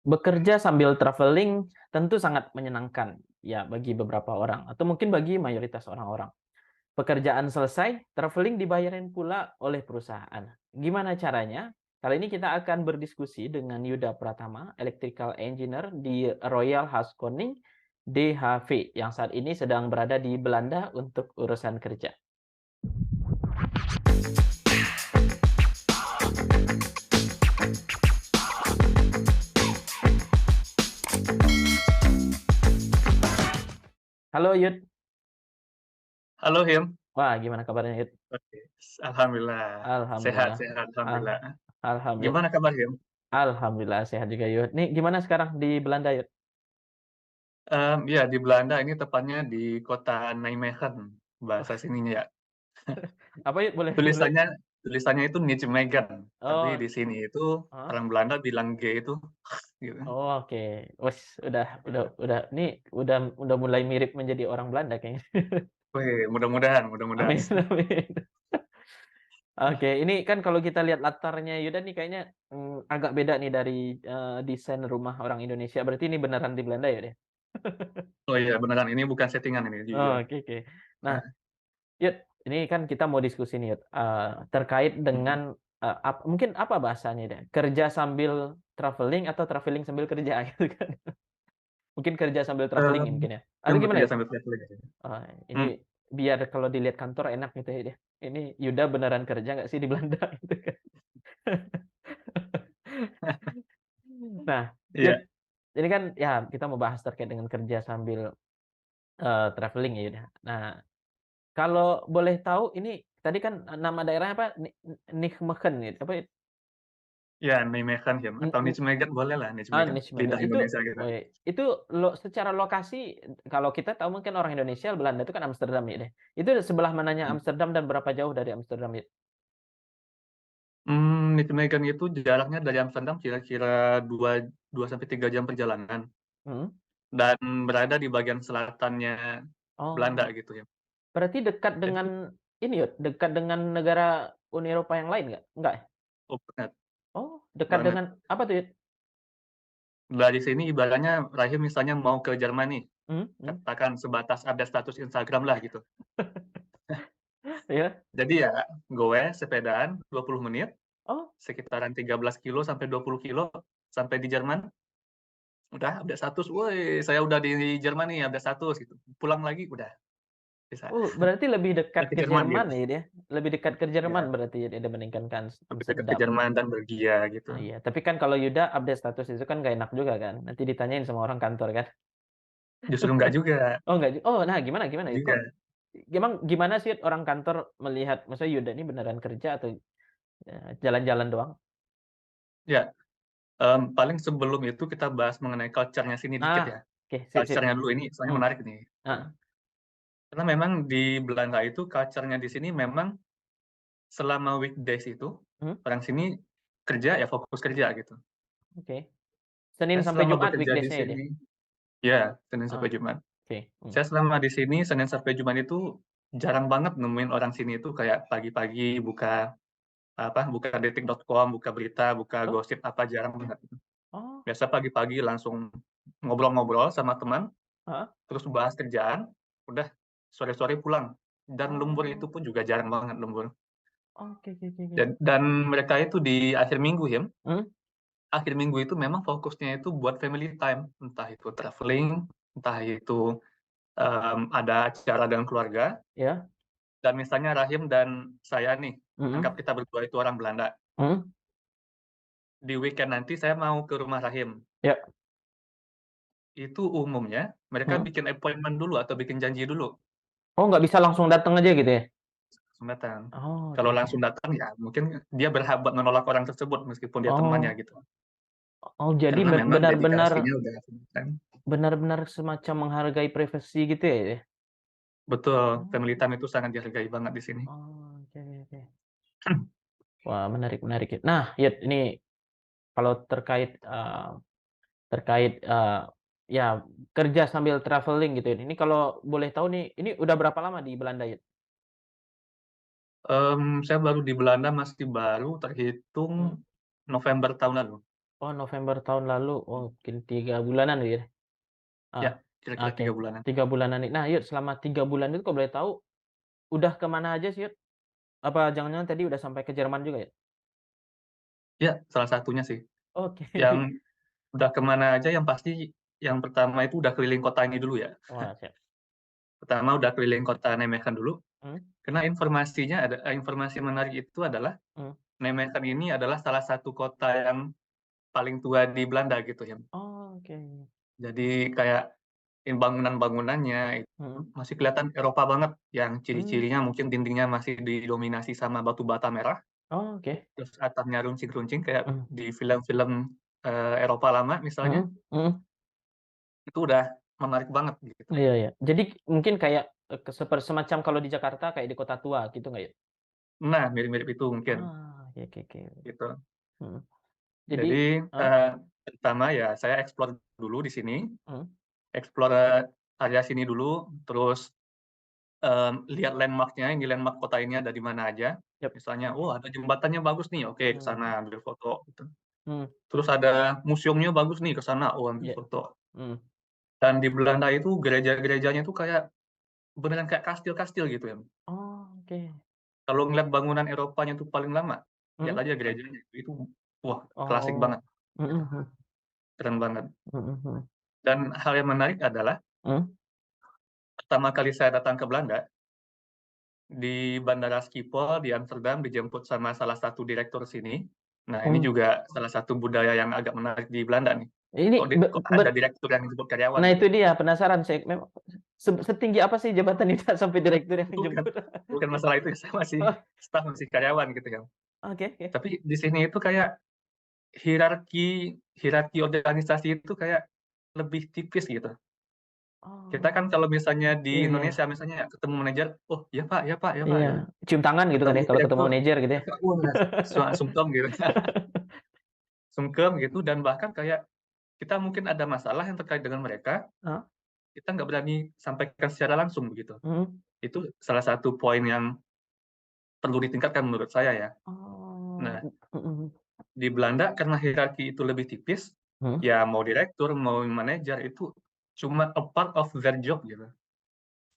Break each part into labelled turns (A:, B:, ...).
A: Bekerja sambil traveling tentu sangat menyenangkan ya bagi beberapa orang atau mungkin bagi mayoritas orang-orang. Pekerjaan selesai, traveling dibayarin pula oleh perusahaan. Gimana caranya? Kali ini kita akan berdiskusi dengan Yuda Pratama, Electrical Engineer di Royal Haskoning DHV yang saat ini sedang berada di Belanda untuk urusan kerja. Halo Yud.
B: Halo Him.
A: Wah, gimana kabarnya Yud?
B: Oke, alhamdulillah. Sehat
A: Alhamdulillah.
B: sehat,
A: Al
B: alhamdulillah.
A: Alhamdulillah.
B: Gimana kabar Him?
A: Alhamdulillah sehat juga Yud. Nih gimana sekarang di Belanda Yud?
B: Iya di Belanda ini tepatnya di kota Nijmegen, bahasa sininya ya.
A: Apa Yud? Boleh boleh.
B: Tulisannya tulisannya itu Nijmegen, tapi
A: Oh,
B: di sini itu
A: heeh.
B: orang Belanda bilang G itu gitu.
A: Oh, oke. Wes, udah nih udah mulai mirip menjadi orang Belanda kayaknya.
B: Wih, mudah-mudahan mudah-mudahan.
A: Amin amin. Oke, ini kan kalau kita lihat latarnya Yuda nih kayaknya, agak beda nih dari, desain rumah orang Indonesia. Berarti ini beneran di Belanda ya, deh?
B: Oh iya beneran, ini bukan settingan ini, jujur.
A: Oh, oke oke. Nah,
B: Nah,
A: Yud, ini kan kita mau diskusi nih, Yud, terkait
B: mhm.
A: dengan, mungkin apa bahasanya deh, kerja sambil traveling atau traveling sambil kerja gitu kan. Mungkin kerja sambil traveling ya
B: Mmm,
A: mungkin ya? Atau
B: yang
A: gimana,
B: bekerja
A: Yud?
B: sambil travelling ya?
A: Ini
B: Mmm,
A: biar kalau dilihat kantor enak gitu ya, deh. Ini Yuda beneran kerja nggak sih di Belanda gitu kan. Nah, Yud,
B: iya
A: ini kan ya kita mau bahas terkait dengan kerja sambil, traveling ya, Yud, ya. Nah, kalau boleh tahu ini tadi kan, nama daerahnya apa? Nijmegen gitu, apa?
B: iya Nijmegen Him,
A: N
B: atau
A: n
B: Nijmegen bolehlah,
A: Ah,
B: Nijmegen,
A: Nijmegen
B: lidah
A: itu,
B: Indonesia kita.
A: itu secara lokasi kalau kita tahu mungkin orang Indonesia, Belanda itu kan Amsterdam ya deh. Itu sebelah mananya
B: Mhm.
A: Amsterdam dan berapa jauh dari Amsterdam ya?
B: Nijmegen itu jaraknya dari Amsterdam kira-kira 2 sampai 3 jam perjalanan,
A: Mhm.
B: dan berada di bagian selatannya Belanda
A: Oh,
B: gitu ya.
A: berarti dekat
B: Jadi
A: dengan ini ya, dekat dengan negara Uni Eropa yang lain nggak? Nggak ya?
B: oh banget
A: Oh, dekat
B: banget.
A: dengan apa tuh ya?
B: Dari sini ibaratnya Rahim misalnya mau ke Jerman nih,
A: Mhm mhm.
B: katakan sebatas update status Instagram lah gitu.
A: Iya?
B: Jadi ya goes sepedaan 20 menit,
A: Oh
B: sekitaran 13 kilo sampai 20 kilo sampai di Jerman, udah update status, "Woi saya udah di Jerman nih, update status," gitu. Pulang lagi udah bisa
A: oh, berarti lebih
B: bisa
A: dekat
B: ke
A: ke
B: Jerman
A: Jerman
B: gitu.
A: ya dia? Lebih dekat ke Jerman
B: Iya,
A: berarti ya dibandingkan ke
B: lebih dekat ke
A: Amsterdam?
B: Jerman dan Belgia gitu.
A: Ah, iya, tapi kan kalau Yuda update status itu kan nggak enak juga kan, nanti ditanyain sama orang kantor kan.
B: Justru enggak juga
A: Oh nggak oh nah gimana gimana ya, kok
B: juga.
A: gimana sih orang kantor melihat maksudnya Yuda ini beneran kerja atau, jalan-jalan doang?
B: Ya, paling sebelum itu kita bahas mengenai culture-nya sini dikit
A: Ah,
B: ya.
A: oke sip sip.
B: Culture-nya dulu ini soalnya
A: Hmm,
B: menarik nih, gitu.
A: ah,
B: Karena memang di Belanda itu culture-nya di sini memang selama weekdays itu,
A: mhm,
B: orang sini kerja ya fokus kerja gitu.
A: oke. Senin
B: Saya
A: sampai
B: selama
A: Jumat
B: bekerja di
A: weekdays-nya ya dia?
B: sini ya, Senin sampai
A: Ah,
B: Jumat.
A: oke,
B: Saya selama di sini Senin sampai Jumat itu jarang banget nemuin orang sini itu kayak pagi-pagi buka, buka detik.com, buka berita, buka
A: oh
B: gosip apa, jarang banget.
A: oh,
B: Biasa pagi-pagi langsung ngobrol-ngobrol sama teman,
A: heeh,
B: terus bahas kerjaan, udah sore-sore pulang. Dan lembur itu
A: oh,
B: pun juga jarang banget lembur.
A: oke oke oke oke.
B: Dan mereka itu di akhir minggu ya,
A: Mmm,
B: akhir minggu itu memang fokusnya itu buat family time, entah itu traveling, entah itu, ada acara dengan keluarga,
A: iya,
B: dan misalnya Rahim dan saya nih, anggap
A: mhm
B: kita berdua itu orang Belanda,
A: mhm,
B: di weekend nanti saya mau ke rumah Rahim,
A: iya,
B: itu umumnya mereka
A: mhm.
B: bikin appointment dulu atau bikin janji dulu.
A: Oh nggak bisa langsung datang aja gitu ya?
B: Langsung datang.
A: Oh, oke
B: Kalau
A: oke.
B: langsung datang ya mungkin dia berhak buat menolak orang tersebut meskipun dia temannya
A: Oh
B: gitu.
A: oh jadi
B: Karena memang
A: benar-benar
B: dedikasinya udah full time.
A: benar-benar semacam menghargai privasi gitu ya dia?
B: Betul,
A: Oh
B: family time itu sangat dihargai banget di sini.
A: oh, oke oke. Wah, menarik menarik, ya. Nah, Yud, ini kalau terkait, ya kerja sambil traveling gitu ya, ini kalau boleh tahu nih, ini udah berapa lama di Belanda, Yud?
B: Saya baru di Belanda masih baru terhitung
A: Mhm.
B: November tahun lalu.
A: Oh, November tahun lalu. Oh, mungkin 3 bulanan ya? Ah,
B: Ya, kira-kira
A: oke.
B: 3 bulanan.
A: 3 bulanan nih. Nah, yuk selama 3 bulan itu kalau boleh tahu, udah ke mana aja sih, Yud? Apa jangan-jangan tadi udah sampai ke Jerman juga ya?
B: Ya, salah satunya sih.
A: Oke.
B: Yang udah ke mana aja yang pasti yang pertama itu udah keliling kota ini dulu ya.
A: Wah, siap.
B: Pertama udah keliling kota Nijmegen dulu,
A: Mmm,
B: karena informasi menarik itu adalah
A: mmm.
B: Nijmegen ini adalah salah satu kota yang paling tua di Belanda gitu ya.
A: Oh, oke.
B: Jadi kayak bangunan-bangunannya itu
A: Mhm.
B: masih kelihatan Eropa banget, yang
A: Mmm.
B: ciri-cirinya mungkin dindingnya masih didominasi sama batu bata merah,
A: Oh, oke.
B: terus atapnya runcing-runcing kayak
A: Mmm.
B: di film-film, Eropa lama misalnya,
A: Mhm, mhm.
B: itu udah menarik banget gitu.
A: Iya, iya. Jadi mungkin kayak, semacam kalau di Jakarta kayak di kota tua gitu nggak ya?
B: Nah, mirip-mirip itu mungkin,
A: Ah, oke, oke, oke.
B: gitu.
A: Mhm. Jadi
B: Jadi,
A: heeh,
B: pertama ya saya explore dulu di sini,
A: mhm,
B: explore area sini dulu, terus, lihat landmark-nya, ini landmark kota ini ada di mana aja.
A: yap.
B: Misalnya, "Oh, ada jembatannya bagus nih," oke ke
A: Mmm,
B: sana ambil foto gitu.
A: mhm,
B: Terus ada museumnya bagus nih, ke sana, oh ambil
A: iya,
B: foto.
A: mhm.
B: Dan di Belanda itu gereja-gerejanya tuh kayak beneran kayak kastil-kastil gitu ya.
A: Oh, oke.
B: Kalau ngeliat bangunan Eropanya tuh paling lama, lihat
A: Mhm.
B: aja gerejanya, itu wah klasik banget,
A: Oh. Mhm, mhm,
B: keren banget.
A: mhm, mhm.
B: Dan hal yang menarik adalah
A: Mmm,
B: pertama kali saya datang ke Belanda, di Bandara Schiphol di Amsterdam dijemput sama salah satu direktur sini. Nah, ini
A: mmm.
B: juga salah satu budaya yang agak menarik di Belanda nih.
A: Ini
B: Kok ada direktur yang disebut karyawan
A: nah
B: gitu.
A: itu dia penasaran saya memang setinggi apa sih jabatan itu sampai direktur yang
B: Bukan
A: jemput?
B: bukan masalah itu, saya masih
A: Oh,
B: staf, masih karyawan gitu kan.
A: oke, oke.
B: Tapi di sini itu kayak hierarki hierarki organisasi itu kayak lebih tipis gitu. Kita kan
A: Oh,
B: kalau misalnya di
A: iya, iya,
B: Indonesia misalnya ketemu manajer, "Oh, ya Pak ya Pak ya Pak,"
A: iya.
B: gitu.
A: Cium tangan gitu kan
B: Ketemu
A: ya kalau ketemu
B: direktur,
A: manajer gitu
B: "Ya
A: ya?
B: Pak," wah sungkem gitu. Sungkem gitu dan bahkan kayak kita mungkin ada masalah yang terkait dengan mereka,
A: Heeh,
B: kita nggak berani sampaikan secara langsung begitu.
A: mhm.
B: Itu salah satu poin yang perlu ditingkatkan menurut saya ya.
A: Oh,
B: Nah,
A: mhm,
B: di Belanda karena hierarki itu lebih tipis,
A: mhm,
B: ya mau direktur, mau manajer itu cuma a part of their job gitu.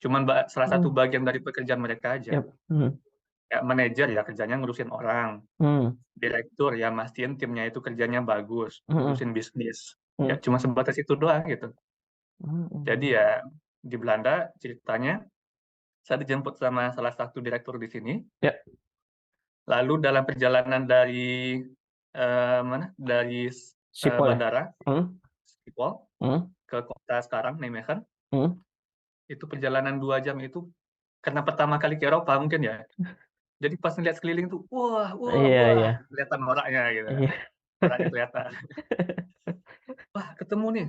B: Cuman salah satu
A: mmm,
B: bagian dari pekerjaan mereka aja.
A: yap, mhm,
B: Kayak manajer ya kerjanya ngurusin orang,
A: mmm,
B: direktur ya mastiin timnya itu kerjanya bagus,
A: mhm,
B: ngurusin bisnis. Ya
A: mhm,
B: cuma sebatas itu doang gitu. Jadi
A: mhm,
B: ya di Belanda ceritanya saya dijemput sama salah satu direktur di sini,
A: ya,
B: lalu dalam perjalanan dari, mana, dari
A: sipol ya?
B: bandara
A: Mhm,
B: Schiphol
A: mhm,
B: ke kota sekarang Nijmegen,
A: mhm.
B: itu perjalanan 2 jam itu karena pertama kali ke Eropa mungkin ya, jadi pas ngelihat sekeliling tuh, wah wah
A: Iya,
B: wah,
A: iya,
B: kelihatan noraknya gitu,
A: iya.
B: noraknya kelihatan. Wah ketemu nih,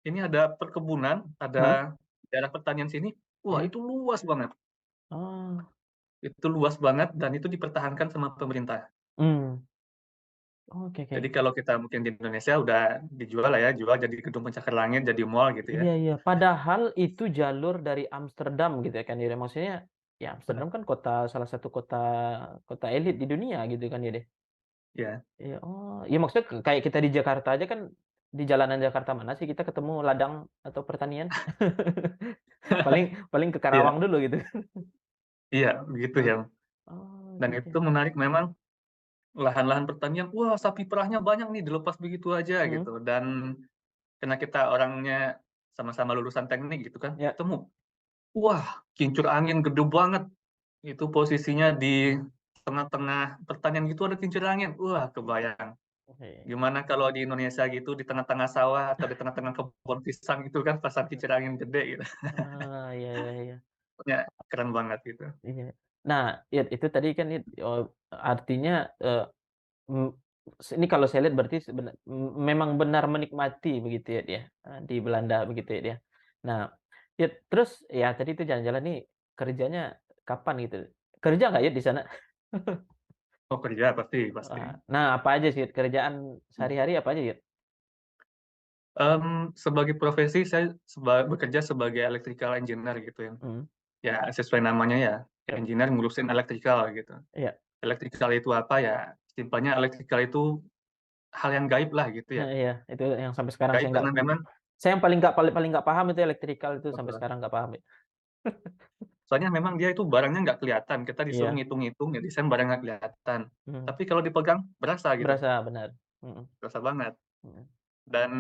B: ini ada perkebunan,
A: Heeh,
B: ada daerah pertanian sini, wah
A: mhm.
B: itu luas banget.
A: Oh,
B: Itu luas banget dan itu dipertahankan sama pemerintah.
A: mmm, oke, oke.
B: Jadi kalau kita mungkin di Indonesia udah dijual lah ya, jual jadi gedung pencakar langit, jadi mall gitu ya.
A: Iya, iya. Padahal itu jalur dari Amsterdam gitu ya kan ya, maksudnya ya
B: Nah,
A: Amsterdam kan kota salah satu kota kota elit di dunia gitu kan ya deh.
B: ya,
A: Iya, oh, iya maksudnya kayak kita di Jakarta aja kan, di jalanan Jakarta mana sih kita ketemu ladang atau pertanian? Paling paling ke
B: iya,
A: Karawang dulu gitu.
B: iya, begitu
A: Heeh.
B: ya.
A: Oh,
B: Dan
A: oke, oke.
B: itu menarik memang lahan-lahan pertanian, wah sapi perahnya banyak nih dilepas begitu aja
A: Mhm,
B: gitu. Dan karena kita orangnya sama-sama lulusan teknik gitu kan,
A: ya,
B: ketemu, wah kincur angin gede banget. Itu posisinya di tengah-tengah pertanian gitu ada kincir angin. Wah, kebayang.
A: oke.
B: Gimana kalau di Indonesia gitu, di tengah-tengah sawah atau di tengah-tengah kebun pisang gitu kan, pasang kincir angin gede gitu.
A: Ah, iya, iya, iya.
B: Pokoknya keren banget gitu.
A: Iya. Nah, ya itu tadi kan artinya, Mmm, ini kalau saya lihat berarti memang benar menikmati begitu ya dia, di Belanda begitu ya dia. Nah, ya terus ya tadi itu jalan-jalan nih kerjanya kapan gitu? Kerja nggak ya di sana?
B: Oh kerja pasti pasti.
A: Wah, nah apa aja sih kerjaan sehari-hari apa aja ya?
B: Sebagai profesi saya bekerja sebagai electrical engineer gitu ya.
A: Mhm,
B: Ya sesuai namanya ya,
A: yap,
B: engineer ngurusin electrical gitu.
A: iya,
B: Electrical itu apa ya, simpelnya electrical itu hal yang gaib lah gitu ya.
A: Iya, itu yang sampai sekarang
B: Gaib karena memang
A: saya yang paling nggak paham itu electrical itu sampai
B: betul.
A: sekarang nggak paham ya.
B: Soalnya memang dia itu barangnya nggak kelihatan, kita disuruh
A: Iya,
B: ngitung-ngitung, ya desain barang nggak kelihatan.
A: mhm,
B: Tapi kalau dipegang berasa gitu,
A: berasa benar, mhm,
B: berasa banget.
A: mhm,
B: Dan,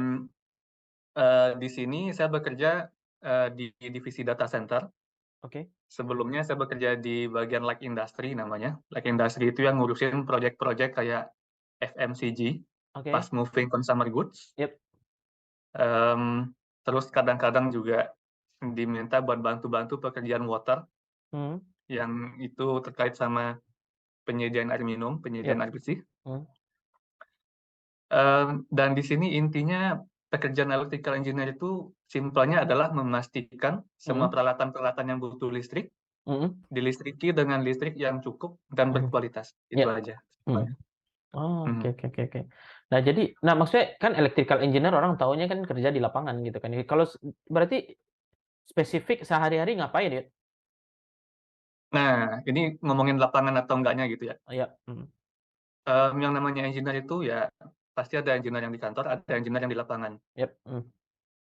B: di sini saya bekerja, di divisi data center.
A: oke
B: Sebelumnya saya bekerja di bagian light industry namanya. Light industry itu yang ngurusin project-project kayak FMCG,
A: oke,
B: fast moving consumer goods,
A: yap,
B: mmm, terus kadang-kadang juga diminta buat bantu-bantu pekerjaan water,
A: mhm,
B: yang itu terkait sama penyediaan air minum, penyediaan
A: yap,
B: air bersih.
A: mhm,
B: Dan di sini intinya pekerjaan electrical engineer itu simpelnya adalah memastikan semua
A: mhm,
B: peralatan-peralatan yang butuh listrik,
A: mhm,
B: dilistriki dengan listrik yang cukup dan
A: mhm,
B: berkualitas, itu
A: iya,
B: aja
A: mhm.
B: simpelnya.
A: Oh,
B: Mhm.
A: oke. Nah maksudnya kan electrical engineer orang taunya kan kerja di lapangan gitu kan. Kalau berarti spesifik sehari-hari ngapain ya?
B: Nah, ini ngomongin lapangan atau enggaknya gitu ya,
A: Oh, iya, mhm,
B: yang namanya engineer itu ya pasti ada engineer yang di kantor, ada engineer yang di lapangan.
A: yap, mhm,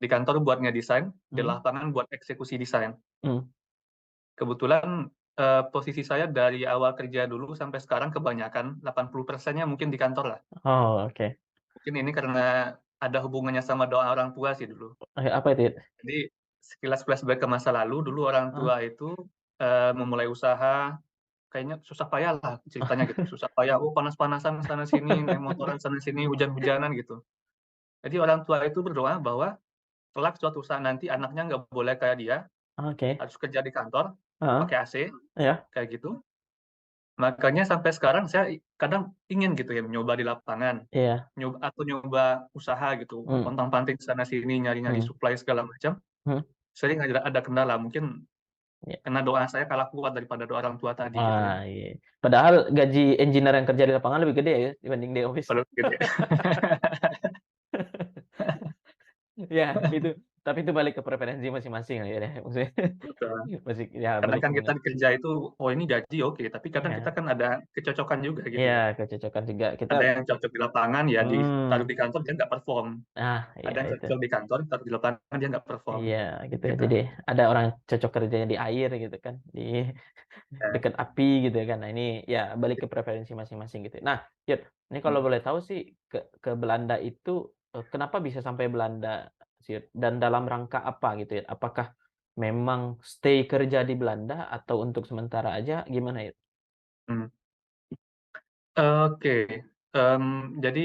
B: Di kantor buat ngedesain, di
A: mhm,
B: lapangan buat eksekusi desain.
A: mhm.
B: Kebetulan, posisi saya dari awal kerja dulu sampai sekarang kebanyakan 80%-nya mungkin di kantor lah.
A: Oh, oke.
B: Mungkin ini karena ada hubungannya sama doa orang tua sih dulu.
A: Apa itu ya?
B: Jadi sekilas flashback ke masa lalu, dulu orang
A: Heeh.
B: tua itu, memulai usaha kayaknya susah payah lah ceritanya gitu, susah payah, oh panas-panasan sana sini, naik motoran sana sini, hujan-hujanan gitu. Jadi orang tua itu berdoa bahwa kelak suatu saat nanti anaknya nggak boleh kayak dia,
A: Oke,
B: harus kerja di kantor,
A: heeh,
B: pakai AC,
A: iya,
B: kayak gitu. Makanya sampai sekarang saya kadang ingin gitu ya nyoba di lapangan,
A: iya,
B: nyoba usaha gitu,
A: mhm,
B: pontang-panting sana sini, nyari-nyari
A: mhm,
B: suplai segala macam,
A: mhm,
B: sering ada kendala, mungkin
A: iya.
B: karena doa saya kalah kuat daripada doa orang tua tadi gitu ya.
A: Wah, iya. Padahal gaji engineer yang kerja di lapangan lebih gede ya dibanding di office.
B: Padahal gitu ya.
A: Ya itu, tapi itu balik ke preferensi masing-masing lah ya, maksudnya
B: Betul.
A: masih ya
B: Kadang
A: balik
B: kan kita
A: semangat.
B: kerja itu, oh ini gaji oke, tapi kadang kita
A: Iya
B: kan ada kecocokan juga gitu
A: iya,
B: ya.
A: kecocokan juga kita
B: Ada yang cocok di lapangan ya ditaruh di kantor dia nggak perform,
A: iya
B: ada yang
A: itu.
B: cocok di kantor taruh di lapangan dia nggak perform,
A: Iya gitu ya.
B: gitu.
A: Jadi ada orang cocok kerjanya di air gitu kan, di
B: Ya,
A: dekat api gitu kan. Nah ini ya balik ke preferensi masing-masing gitu. Nah, Yud, ini kalau
B: mhm
A: boleh tahu sih ke Belanda itu, kenapa bisa sampai Belanda sih, Yud? Dan dalam rangka apa gitu ya? Apakah memang stay kerja di Belanda atau untuk sementara aja gimana, Yud?
B: mhm. Oke, jadi,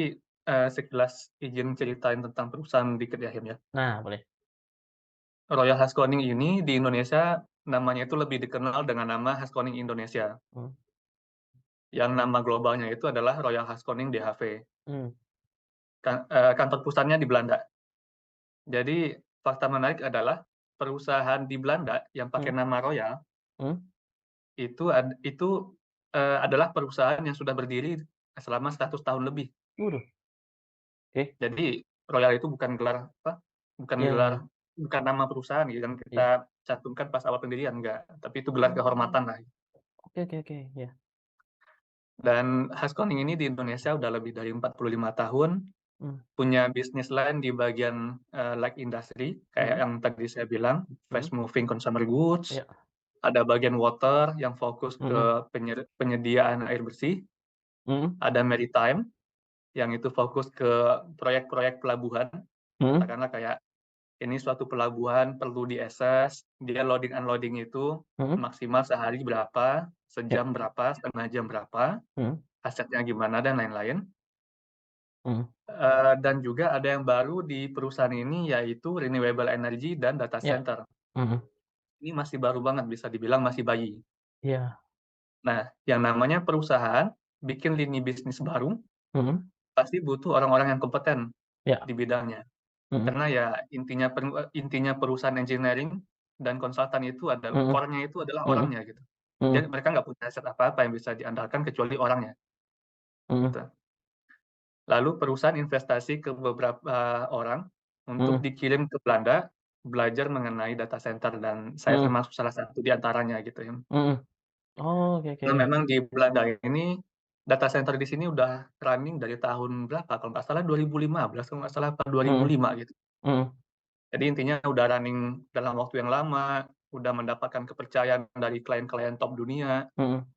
B: sekilas izin ceritain tentang perusahaan dikit ya, Him, ya.
A: Nah boleh.
B: Royal Haskoning ini di Indonesia namanya itu lebih dikenal dengan nama Haskoning Indonesia,
A: Mmm,
B: yang nama globalnya itu adalah Royal Haskoning DHV,
A: mmm,
B: kantor pusatnya di Belanda. Jadi fakta menarik adalah perusahaan di Belanda yang pakai
A: mmm,
B: nama Royal
A: mmm,
B: adalah perusahaan yang sudah berdiri selama 100 tahun lebih.
A: waduh, oke.
B: Jadi Royal itu bukan gelar apa, bukan
A: Iya
B: gelar
A: iya
B: bukan nama perusahaan gitu yang
A: iya.
B: kita cantumkan pas awal pendirian, enggak, tapi itu gelar
A: Oh,
B: kehormatan lah.
A: oke, iya.
B: Dan Haskoning ini di Indonesia udah lebih dari 45 tahun,
A: Mmm,
B: punya bisnis lain di bagian, light industry, kayak
A: mhm,
B: yang tadi saya bilang,
A: mhm,
B: fast moving consumer goods,
A: iya,
B: ada bagian water yang fokus
A: mhm,
B: ke penyediaan air bersih,
A: mhm,
B: ada maritime yang itu fokus ke proyek-proyek pelabuhan,
A: mhm,
B: katakanlah kayak ini suatu pelabuhan perlu di-assess, dia loading unloading itu
A: mhm,
B: maksimal sehari berapa,
A: iya,
B: sejam berapa, setengah jam berapa,
A: mhm,
B: asetnya gimana dan lain-lain.
A: mhm,
B: Dan juga ada yang baru di perusahaan ini yaitu renewable energy dan data
A: iya,
B: center.
A: mhm,
B: Ini masih baru banget bisa dibilang masih bayi.
A: iya,
B: Nah, yang namanya perusahaan bikin lini bisnis baru,
A: mhm,
B: pasti butuh orang-orang yang kompeten
A: iya,
B: di bidangnya.
A: mhm,
B: Karena ya intinya perusahaan engineering dan konsultan itu adalah
A: mhm,
B: core-nya itu adalah
A: mhm,
B: orangnya gitu. Jadi
A: mhm,
B: mereka nggak punya aset apa-apa yang bisa diandalkan kecuali orangnya,
A: mhm,
B: gitu. Lalu perusahaan investasi ke beberapa orang untuk
A: mhm,
B: dikirim ke Belanda, belajar mengenai data center dan saya
A: mhm,
B: termasuk salah satu di antaranya gitu ya.
A: mhm. Oh, oke,
B: Nah
A: iya,
B: memang di Belanda ini data center di sini udah running dari tahun berapa, kalau nggak salah 2015 kalau nggak salah, apa
A: Mhm,
B: 2005 gitu.
A: mhm,
B: Jadi intinya udah running dalam waktu yang lama, udah mendapatkan kepercayaan dari klien-klien top dunia,
A: mhm,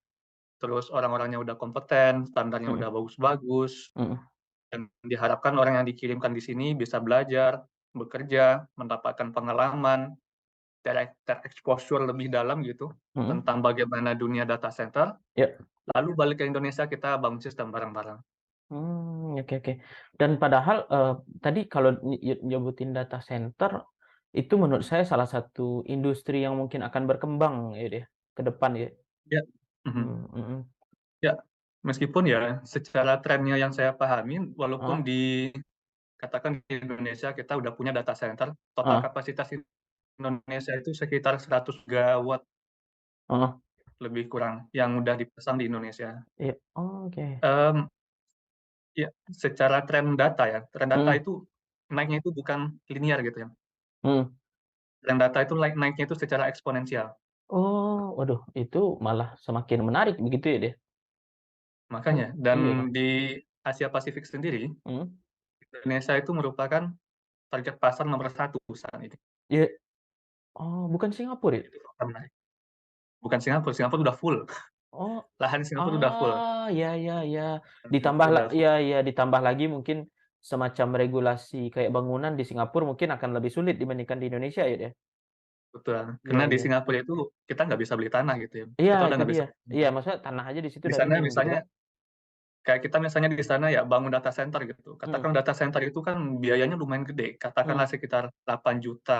B: terus orang-orangnya udah kompeten, standarnya
A: mhm,
B: udah bagus-bagus,
A: mhm,
B: dan diharapkan orang yang dikirimkan di sini bisa belajar, bekerja, mendapatkan pengalaman, ter-exposure lebih dalam gitu,
A: mhm.
B: tentang bagaimana dunia data center,
A: Ya.
B: lalu balik ke Indonesia kita bangun sistem bareng-bareng.
A: Oke, oke. Dan padahal, tadi kalau nyebutin data center, itu menurut saya salah satu industri yang mungkin akan berkembang ya deh, ke depan ya.
B: Ya, mhm.
A: Mhm.
B: Ya, meskipun ya secara trennya yang saya pahamin, walaupun
A: Heeh,
B: katakan di Indonesia kita udah punya data center, total
A: heeh,
B: kapasitas Indonesia itu sekitar 100 gigawatt
A: heeh.
B: lebih kurang yang udah dipasang di Indonesia.
A: Iya, oke.
B: Mmm, ya, secara tren data
A: Mhm,
B: itu naiknya itu bukan linear gitu ya.
A: mhm.
B: Tren data itu naiknya itu secara eksponensial.
A: Oh, waduh, itu malah semakin menarik begitu ya deh?
B: Makanya, dan
A: Iya,
B: di Asia Pasifik sendiri,
A: mhm.
B: Indonesia itu merupakan target pasar nomor satu saat ini.
A: Iya, oh, bukan Singapura ya?
B: Itu fakta menarik. Bukan Singapura, Singapura udah full.
A: Oh,
B: Lahan Singapura udah full.
A: ya, ya, ya.
B: Lahan
A: Ditambah
B: Singapura udah full.
A: ya, ya, ditambah lagi mungkin semacam regulasi kayak bangunan di Singapura mungkin akan lebih sulit dibandingkan di Indonesia ya deh?
B: Betul.
A: Iya,
B: Karena di
A: iya.
B: Singapura itu kita nggak bisa beli tanah gitu ya.
A: Iya,
B: Kita udah
A: itu
B: nggak
A: dia.
B: bisa beli
A: Iya,
B: tanah.
A: maksudnya tanah aja di situ
B: Di
A: udah
B: sana
A: minim gitu
B: misalnya
A: kan?
B: kayak kita misalnya di sana ya bangun data center gitu.
A: Mhm,
B: Katakan data center itu kan biayanya lumayan gede, katakanlah
A: mhm.
B: sekitar 8 juta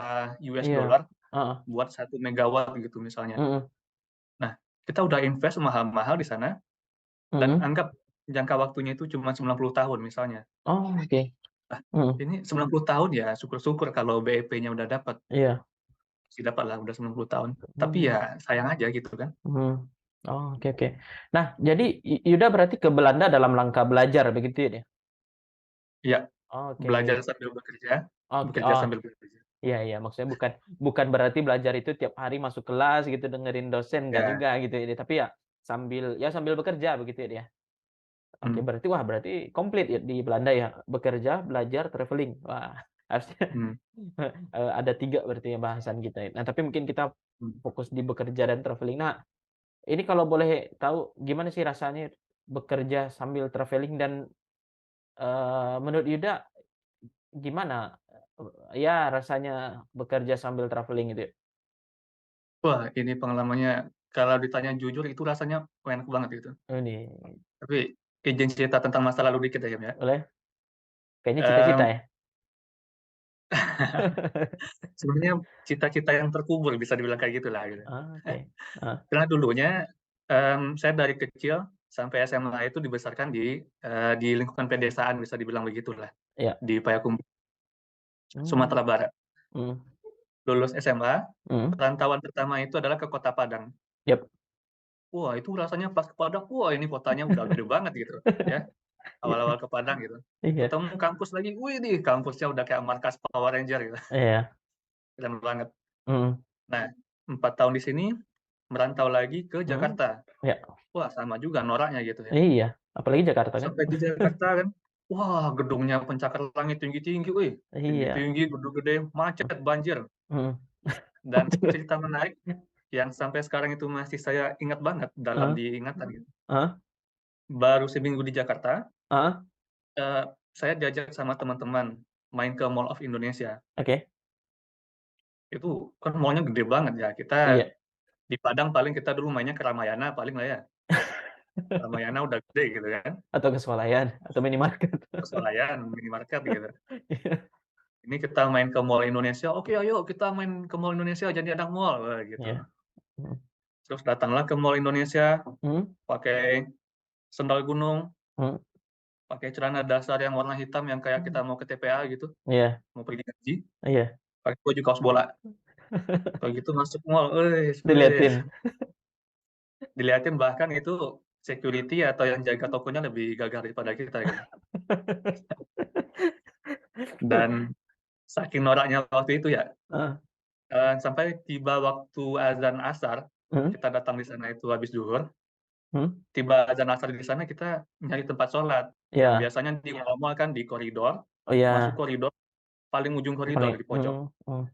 B: US
A: Iya,
B: dollar
A: heeh,
B: buat 1 megawatt gitu misalnya.
A: mhm,
B: Nah, kita udah invest mahal-mahal di sana dan
A: mhm.
B: anggap jangka waktunya itu cuma 90 tahun misalnya.
A: Oh, oke.
B: Ah,
A: Mhm,
B: ini 90 tahun ya syukur-syukur kalau BEP-nya udah dapat.
A: iya.
B: Masih dapat lah udah 90 tahun. Tapi
A: Mmm,
B: ya sayang aja gitu kan.
A: mhm. Oh, oke, oke. Nah, jadi Yuda berarti ke Belanda dalam rangka belajar begitu ya deh?
B: Iya, belajar
A: Oke.
B: sambil bekerja,
A: Oke,
B: bekerja
A: oh.
B: sambil belajar.
A: Iya, iya, maksudnya bukan bukan berarti belajar itu tiap hari masuk kelas gitu, dengerin dosen, enggak
B: Ya,
A: juga gitu ya, tapi ya sambil bekerja begitu ya dia? Oke,
B: mmm,
A: berarti wah berarti komplit ya di Belanda ya, bekerja, belajar, travelling. Wah, harusnya,
B: mmm,
A: ada 3 berarti ya bahasan kita ya. Nah, tapi mungkin kita
B: mmm.
A: fokus di bekerja dan travelling. Nah, ini kalau boleh tahu gimana sih rasanya bekerja sambil travelling dan, menurut Yuda gimana, ya rasanya bekerja sambil travelling itu ya?
B: Wah, ini pengalamannya kalau ditanya jujur itu rasanya enak banget gitu.
A: Ini
B: Tapi izin cerita tentang masa lalu dikit ya, Em, ya.
A: boleh? Kayaknya cita-cita
B: Mmm,
A: ya?
B: sebenarnya cita-cita yang terkubur bisa dibilang kayak gitulah gitu.
A: Oke. Heeh,
B: Karena dulunya, saya dari kecil sampai SMA itu dibesarkan di lingkungan pedesaan bisa dibilang begitulah,
A: iya.
B: di Payakumbuh,
A: Mmm,
B: Sumatera Barat.
A: mhm,
B: Lulus SMA,
A: mhm,
B: perantauan pertama itu adalah ke Kota Padang.
A: yap.
B: Wah, itu rasanya pas ke Padang, wah ini kotanya udah gede banget gitu, ya,
A: Iya,
B: awal-awal ke Padang gitu.
A: iya,
B: Ketemu kampus lagi, widih kampusnya udah kayak markas Power Ranger gitu,
A: iya,
B: keren banget.
A: mhm,
B: Nah, 4 tahun di sini, merantau lagi ke
A: mhm,
B: Jakarta.
A: iya,
B: Wah, sama juga noraknya gitu ya.
A: iya, apalagi Jakarta kan?
B: Sampai di Jakarta kan, wah gedungnya pencakar langit tinggi-tinggi, wih,
A: Iya,
B: tinggi-tinggi, gedung gede, macet, banjir.
A: mhm.
B: Dan cerita menarik yang sampai sekarang itu masih saya ingat banget dalam
A: Heeh,
B: diingatan gitu.
A: heeh,
B: Baru seminggu di Jakarta,
A: heeh,
B: eee, saya diajak sama teman-teman main ke Mall of Indonesia.
A: oke,
B: Itu kan mall-nya gede banget ya, kita
A: iya.
B: di Padang paling kita dulu mainnya ke Ramayana paling lah ya, Ramayana udah gede gitu kan,
A: Atau ke swalayan, atau minimarket.
B: ke swalayan, minimarket gitu.
A: Iya,
B: Ini kita main ke Mall Indonesia, "Oke ayo kita main ke Mall Indonesia jadi anak mall," wah gitu.
A: iya, mhm,
B: Terus datanglah ke Mall Indonesia,
A: mhm,
B: pakai sendal gunung,
A: mhm,
B: pakai celana dasar yang warna hitam yang kayak kita
A: mmm,
B: mau ke TPA gitu,
A: iya,
B: mau pergi ngaji,
A: iya,
B: pakai baju kaos bola. Kalau gitu masuk mall, wes wes,
A: diliatin.
B: dilihatin bahkan itu security atau yang jaga tokonya lebih gagah daripada kita gitu. Dan saking noraknya waktu itu ya,
A: Heeh,
B: sampai tiba waktu azan asar,
A: mhm,
B: kita datang di sana itu habis zuhur,
A: Mhm.
B: tiba azan asar di sana kita nyari tempat sholat. Nah,
A: Iya.
B: biasanya di mall-mall kan di koridor,
A: Oh,
B: masuk
A: iya.
B: koridor, paling ujung
A: Yang
B: koridor
A: paling
B: di pojok.
A: mhm.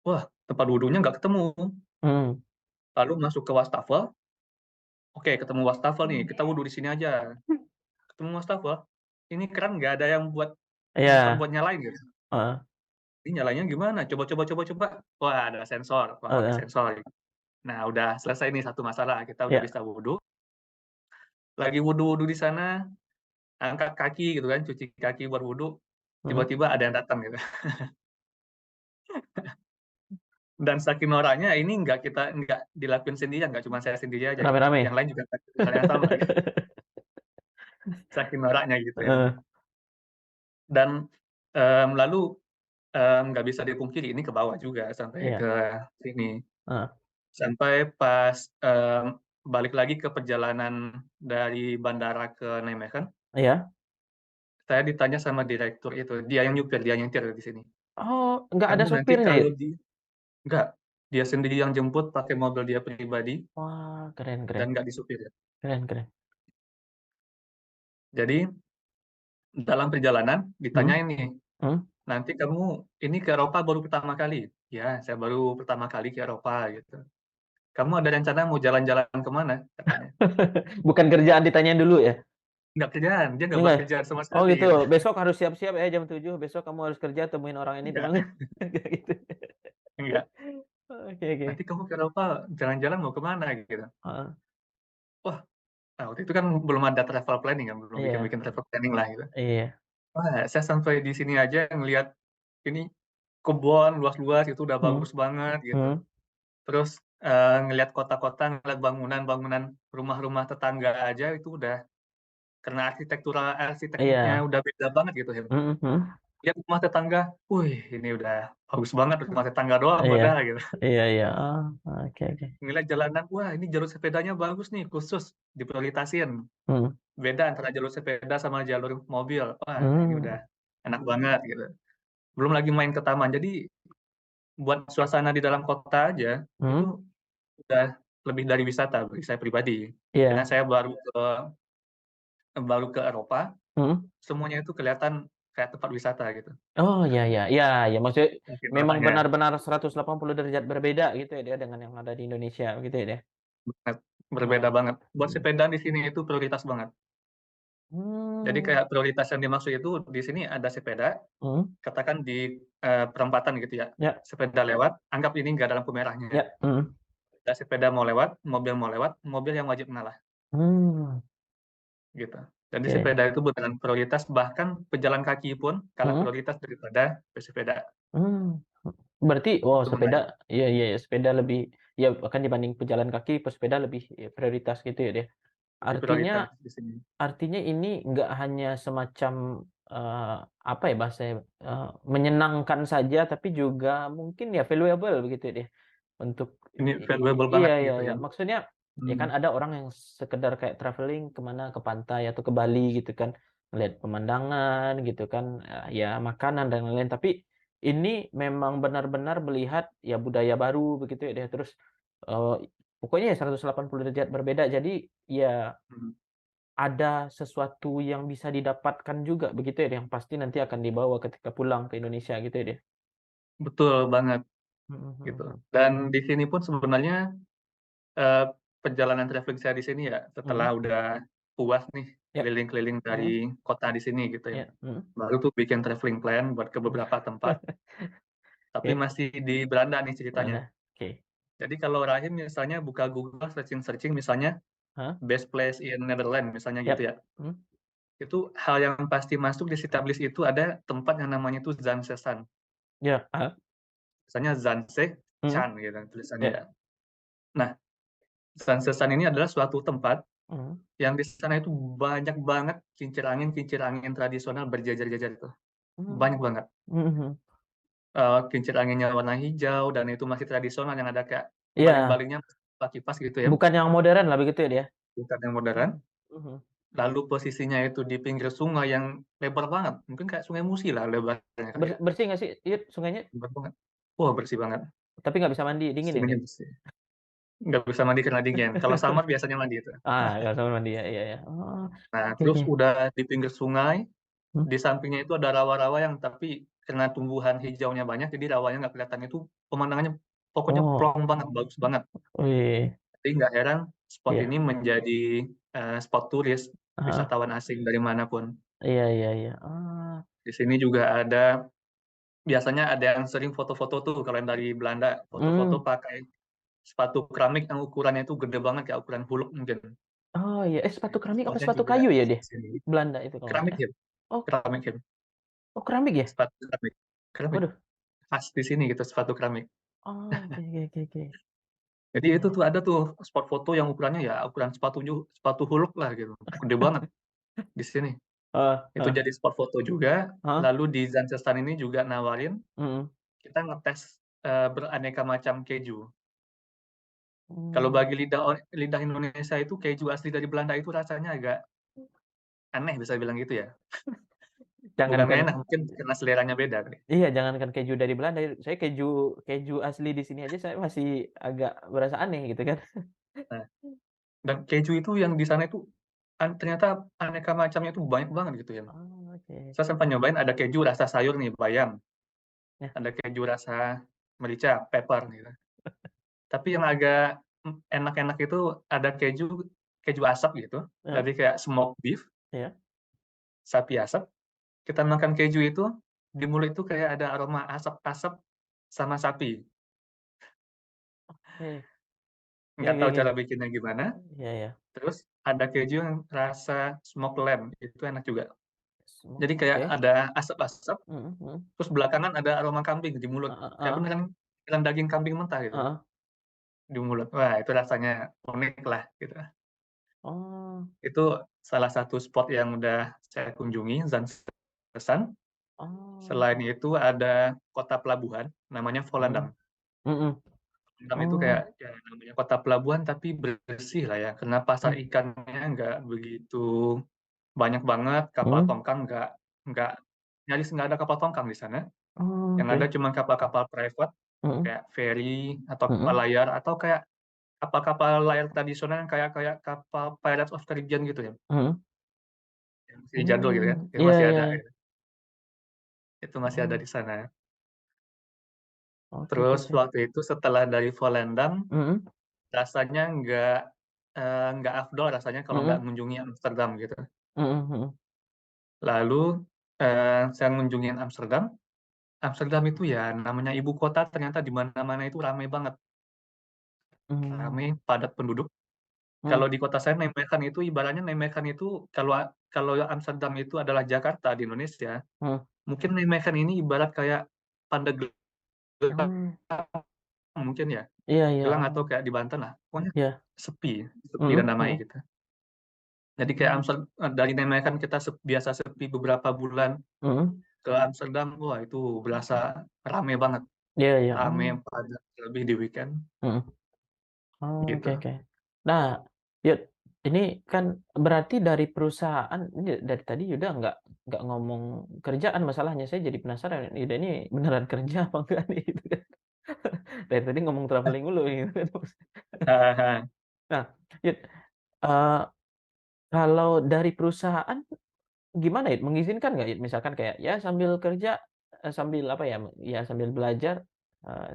B: Wah, tempat wudunya nggak ketemu.
A: Mhm.
B: Lalu masuk ke wastafel, oke ketemu wastafel nih, kita wudu di sini aja. Ketemu wastafel, ini keran nggak ada yang bukan
A: Iya.
B: buat nyalain gitu.
A: Heeh.
B: Ini nyalanya gimana? Coba coba coba coba. Wah, ada sensor, wah pakai
A: Heeh.
B: sensor. Nah, udah selesai nih satu masalah, kita udah
A: Iya.
B: bisa wudu. Lagi wudu-wudu di sana, angkat kaki gitu kan, cuci kaki buat wudu,
A: Mhm.
B: tiba-tiba ada yang datang gitu. Dan saking noraknya ini nggak dilakuin sendirian, nggak cuma saya sendiri aja gitu. Yang
A: Rame-rame?
B: lain juga ngelakuin hal yang sama gitu. Saking noraknya gitu ya.
A: Heeh.
B: Dan, lalu, nggak bisa dipungkiri ini ke bawah juga sampai
A: Iya.
B: ke sini.
A: Heeh.
B: Sampai pas, balik lagi ke perjalanan dari bandara ke Nijmegen,
A: Iya?
B: saya ditanya sama direktur itu, dia yang nyupir, dia nyetir di sini.
A: Oh, nggak ada
B: "Kamu nanti
A: sopirnya ya?
B: kalau di" enggak, dia sendiri yang jemput pakai mobil dia pribadi
A: Wah, keren keren.
B: dan nggak disupirin.
A: Keren keren.
B: Jadi, dalam perjalanan
A: Mhm.
B: ditanyain nih,
A: Mhm.
B: "Nanti kamu ini ke Eropa baru pertama kali?" "Ya, saya baru pertama kali ke Eropa," gitu. "Kamu ada rencana mau jalan-jalan ke mana?" katanya.
A: Bukan kerjaan ditanyain dulu ya?
B: "Nggak kerjaan, dia nggak
A: Enggak
B: bahas
A: ya?
B: kerjaan sama
A: Oh
B: sekali,"
A: gitu,
B: gitu.
A: "Besok harus siap-siap ya jam 7, besok kamu harus kerja temuin orang ini,"
B: Enggak,
A: bilang enggak gitu?
B: enggak.
A: Oke oke.
B: "Nanti kamu ke Eropa jalan-jalan mau ke mana?" gitu.
A: Heeh.
B: Wah, nah waktu itu kan belum ada travel planning kan, belum
A: Iya.
B: bikin-bikin travel planning lah gitu.
A: Iya.
B: Wah, saya sampai di sini aja ngelihat ini kebun luas-luas itu udah
A: Mhm.
B: bagus banget gitu.
A: Mhm.
B: Terus, ngelihat kota-kota, ngelihat bangunan-bangunan rumah-rumah tetangga aja itu udah karena arsiteknya
A: Iya.
B: udah beda banget gitu ya.
A: Mhm mhm.
B: Lihat rumah tetangga, wih ini udah bagus banget rumah tetangga doang
A: Iya.
B: padahal gitu.
A: Iya iya. Oh, oke oke.
B: Ngelihat jalanan, wah ini jalur sepedanya bagus nih, khusus diprioritasin.
A: Mhm.
B: Beda antara jalur sepeda sama jalur mobil. Wah ini udah
A: Mmm.
B: enak banget gitu. Belum lagi main ke taman. Jadi buat suasana di dalam kota aja, itu
A: Mhm.
B: udah lebih dari wisata bagi saya pribadi. Karena
A: Iya.
B: saya baru ke Eropa,
A: Mhm.
B: semuanya itu kelihatan kayak tempat wisata gitu,
A: Oh, iya iya. Iya iya, maksudnya
B: saking
A: memang
B: noraknya.
A: benar-benar 180 derajat berbeda gitu ya dia dengan yang ada di Indonesia gitu ya dia?
B: Banget, berbeda
A: Oh.
B: banget. Buat
A: Mhm.
B: sepeda di sini itu prioritas banget. Jadi
A: Mmm.
B: kayak prioritas yang dimaksud itu di sini ada sepeda,
A: Mhm.
B: katakan di, perempatan gitu ya,
A: Ya.
B: sepeda lewat, anggap ini nggak ada lampu merahnya.
A: Ya. Mhm.
B: Ada sepeda mau lewat, mobil yang wajib mengalah,
A: Mmm.
B: gitu. Jadi
A: Oke.
B: sepeda itu beneran prioritas, bahkan pejalan kaki pun kalah
A: Mhm.
B: prioritas daripada pesepeda,
A: Mmm. Berarti oh
B: itu
A: sepeda
B: menarik.
A: iya iya iya, sepeda lebih ya bahkan dibanding pejalan kaki, pesepeda lebih prioritas gitu ya dia?
B: Lebih
A: Artinya
B: prioritas di sini.
A: artinya ini nggak hanya semacam, apa ya bahasanya, menyenangkan saja, tapi juga mungkin ya valuable begitu ya dia? Untuk
B: Ini valuable
A: iya
B: banget
A: iya
B: gitu
A: iya,
B: ya.
A: maksudnya ya
B: Mhm,
A: kan ada orang yang sekedar kayak travelling ke mana, ke pantai atau ke Bali gitu kan, melihat pemandangan gitu kan, ya makanan dan lain-lain. Tapi ini memang benar-benar melihat ya budaya baru begitu ya dia, terus, eee, pokoknya ya 180 derajat berbeda. Jadi ya
B: mhm.
A: ada sesuatu yang bisa didapatkan juga begitu ya, yang pasti nanti akan dibawa ketika pulang ke Indonesia gitu ya dia?
B: Betul banget,
A: Mhm mhm
B: gitu.
A: mhm.
B: Dan di sini pun sebenarnya, eee, perjalanan travelling saya di sini ya, setelah
A: Mhm.
B: udah puas nih
A: Ya.
B: keliling-keliling dari
A: Mhm.
B: kota di sini gitu ya,
A: Ya. Mhm.
B: baru tuh bikin travelling plan buat ke beberapa tempat, tapi
A: Oke.
B: masih di Belanda nih ceritanya.
A: Mana? Oke.
B: Jadi kalau Rahim misalnya buka Google searching-searching misalnya
A: Heeh.
B: best place in Netherlands misalnya gitu
A: Yap.
B: ya,
A: Mhm.
B: itu hal yang pasti masuk di setiap list itu ada tempat yang namanya itu Zandsesan.
A: Ya. Heeh.
B: Misalnya Zandsee
A: Mhm.
B: Chan gitu tulisannya
A: Ya.
B: ya. Nah, Zandsesan ini adalah suatu tempat
A: Mhm.
B: yang di sana itu banyak banget kincir angin tradisional berjejer-jejer itu,
A: Mmm.
B: banyak banget.
A: Mhm mhm.
B: Kincir anginnya warna hijau dan itu masih tradisional yang ada kayak
A: Iya,
B: baling-balingnya pakai kipas gitu ya,
A: bukan yang modern lah begitu ya dia?
B: bukan yang modern.
A: Mhm. Mhm.
B: Lalu posisinya itu di pinggir sungai yang lebar banget, mungkin kayak Sungai Musi lah lebarnya kali ya,
A: Bersih nggak sih, Yud, sungainya?
B: lebar banget. Wah bersih banget,
A: Tapi nggak bisa mandi, dingin ya
B: sungainya
A: dia?
B: bersih. nggak bisa mandi karena dingin. Kalau summer biasanya mandi itu.
A: Kalau sama mandi ya, iya ya. Oh,
B: Nah,
A: oke
B: terus
A: oke.
B: udah di pinggir sungai,
A: Hmm.
B: di sampingnya itu ada rawa-rawa yang tapi karena tumbuhan hijaunya banyak, jadi rawanya nggak kelihatan. Itu pemandangannya pokoknya
A: Oh,
B: plong banget, bagus banget.
A: wih,
B: Jadi nggak heran spot
A: iya.
B: ini menjadi spot turis,
A: Heeh.
B: wisatawan asing dari manapun.
A: Iya iya iya. Ah,
B: Di sini juga biasanya ada yang sering foto-foto tuh kalau yang dari Belanda, foto-foto
A: hmm.
B: pakai sepatu keramik yang ukurannya itu gede banget kayak ukuran huluk mungkin.
A: Oh iya,
B: Nah,
A: sepatu
B: itu
A: keramik apa
B: spotnya
A: sepatu
B: juga
A: kayu ya
B: di
A: deh?
B: sini.
A: Belanda itu kalau nggak
B: Keramik
A: salah.
B: ya,
A: Oh,
B: keramik ya,
A: oh keramik ya?
B: sepatu keramik, keramik
A: Waduh.
B: khas di sini gitu sepatu keramik.
A: Oh, oke oke oke oke.
B: Jadi itu
A: Iya.
B: tuh ada tuh spot foto yang ukurannya ya ukuran sepatu huluk lah gitu, gede banget di sini. Itu
A: Heeh.
B: jadi spot foto juga.
A: Heeh.
B: Lalu di Zanzibar ini juga nawarin
A: Mhm.
B: kita ngetes beraneka macam keju. Kalau
A: Mmm.
B: bagi lidah Indonesia itu keju asli dari Belanda itu rasanya agak aneh bisa bilang gitu ya. Bukan nggak
A: Jangankan
B: enak, mungkin karena seleranya beda kali.
A: iya, jangankan keju dari Belanda, saya keju keju asli di sini aja saya masih agak berasa aneh gitu kan.
B: Nah, dan keju itu yang di sana itu ternyata aneka macamnya itu banyak banget gitu ya.
A: Oh, oke.
B: Saya sempat nyobain ada keju rasa sayur nih, bayam,
A: Ya,
B: ada keju rasa merica, pepper gitu. Tapi yang agak enak-enak itu ada keju keju asap gitu,
A: heeh,
B: jadi kayak smoked beef,
A: iya,
B: sapi asap. Kita makan keju itu, di mulut itu kayak ada aroma asap-asap sama sapi.
A: oke. Oke
B: Nggak
A: oke
B: tahu
A: oke.
B: cara bikinnya gimana.
A: Iya iya.
B: Terus ada keju yang rasa smoked lamb, itu enak juga.
A: Smoke,
B: Jadi kayak
A: oke.
B: ada asap-asap,
A: Mhm mhm.
B: terus belakangan ada aroma kambing di mulut.
A: Heeh
B: Kayak
A: heeh
B: beneran beneran daging kambing mentah gitu
A: heeh.
B: di mulut. Wah, itu rasanya unik lah gitu.
A: Oh
B: Itu salah satu spot yang udah saya kunjungi, Zanzibar.
A: oh,
B: Selain itu ada kota pelabuhan namanya
A: mhm
B: Volendam.
A: mhm.
B: Volendam itu kayak
A: Oh,
B: ya namanya kota pelabuhan tapi bersih lah ya, karena pasar
A: mmm,
B: ikannya nggak begitu banyak banget, kapal
A: mhm.
B: tongkang nggak nyaris nggak ada kapal tongkang di sana.
A: Oh,
B: Yang ada
A: oke.
B: cuma kapal-kapal private
A: Mhm
B: kayak feri atau kapal
A: mhm
B: layar atau kayak kapal-kapal layar tradisional yang kayak kayak kapal Pirates of Caribbean gitu ya,
A: mhm.
B: yang masih jadul gitu kan, itu
A: Iya
B: masih
A: iya
B: ada
A: iya.
B: gitu. Itu masih ada
A: Oh,
B: di sana.
A: oke oke
B: Terus
A: oke.
B: waktu itu setelah dari Volendam,
A: Mhm
B: rasanya nggak afdol rasanya kalau nggak
A: mhm
B: mengunjungi Amsterdam gitu.
A: mhm mhm.
B: Lalu, saya ngunjungin Amsterdam. Amsterdam itu ya namanya ibu kota ternyata di mana-mana itu ramai banget,
A: Mmm,
B: ramai, padat penduduk. Kalau
A: mhm
B: di kota saya Nijmegen itu ibaratnya Nijmegen itu kalau kalau Amsterdam itu adalah Jakarta di Indonesia,
A: mhm.
B: mungkin Nijmegen ini ibarat kayak Pandeglang
A: Oh,
B: mungkin ya,
A: iya iya,
B: Gelang
A: oh,
B: atau kayak di Banten lah, pokoknya
A: iya.
B: sepi, sepi dan
A: Mhm
B: damai
A: mhm.
B: gitu. Jadi kayak
A: Mmm,
B: dari Nijmegen kita biasa sepi beberapa bulan
A: mhm.
B: ke Amsterdam, wah itu berasa rame banget,
A: Iya iya,
B: rame
A: oh,
B: padat, lebih di weekend
A: mhm. Oh, oke
B: gitu.
A: oke. Nah, Yud, ini kan berarti dari perusahaan ini dari tadi Yuda nggak ngomong kerjaan masalahnya, saya jadi penasaran, Yuda ini beneran kerja apa enggak nih gitu kan. Dari tadi ngomong traveling mulu gitu kan. Nah, Yud, eee, kalau dari perusahaan gimana ya, mengizinkan nggak ya? Misalkan kayak, ya sambil kerja, sambil apa ya, ya sambil belajar, eee,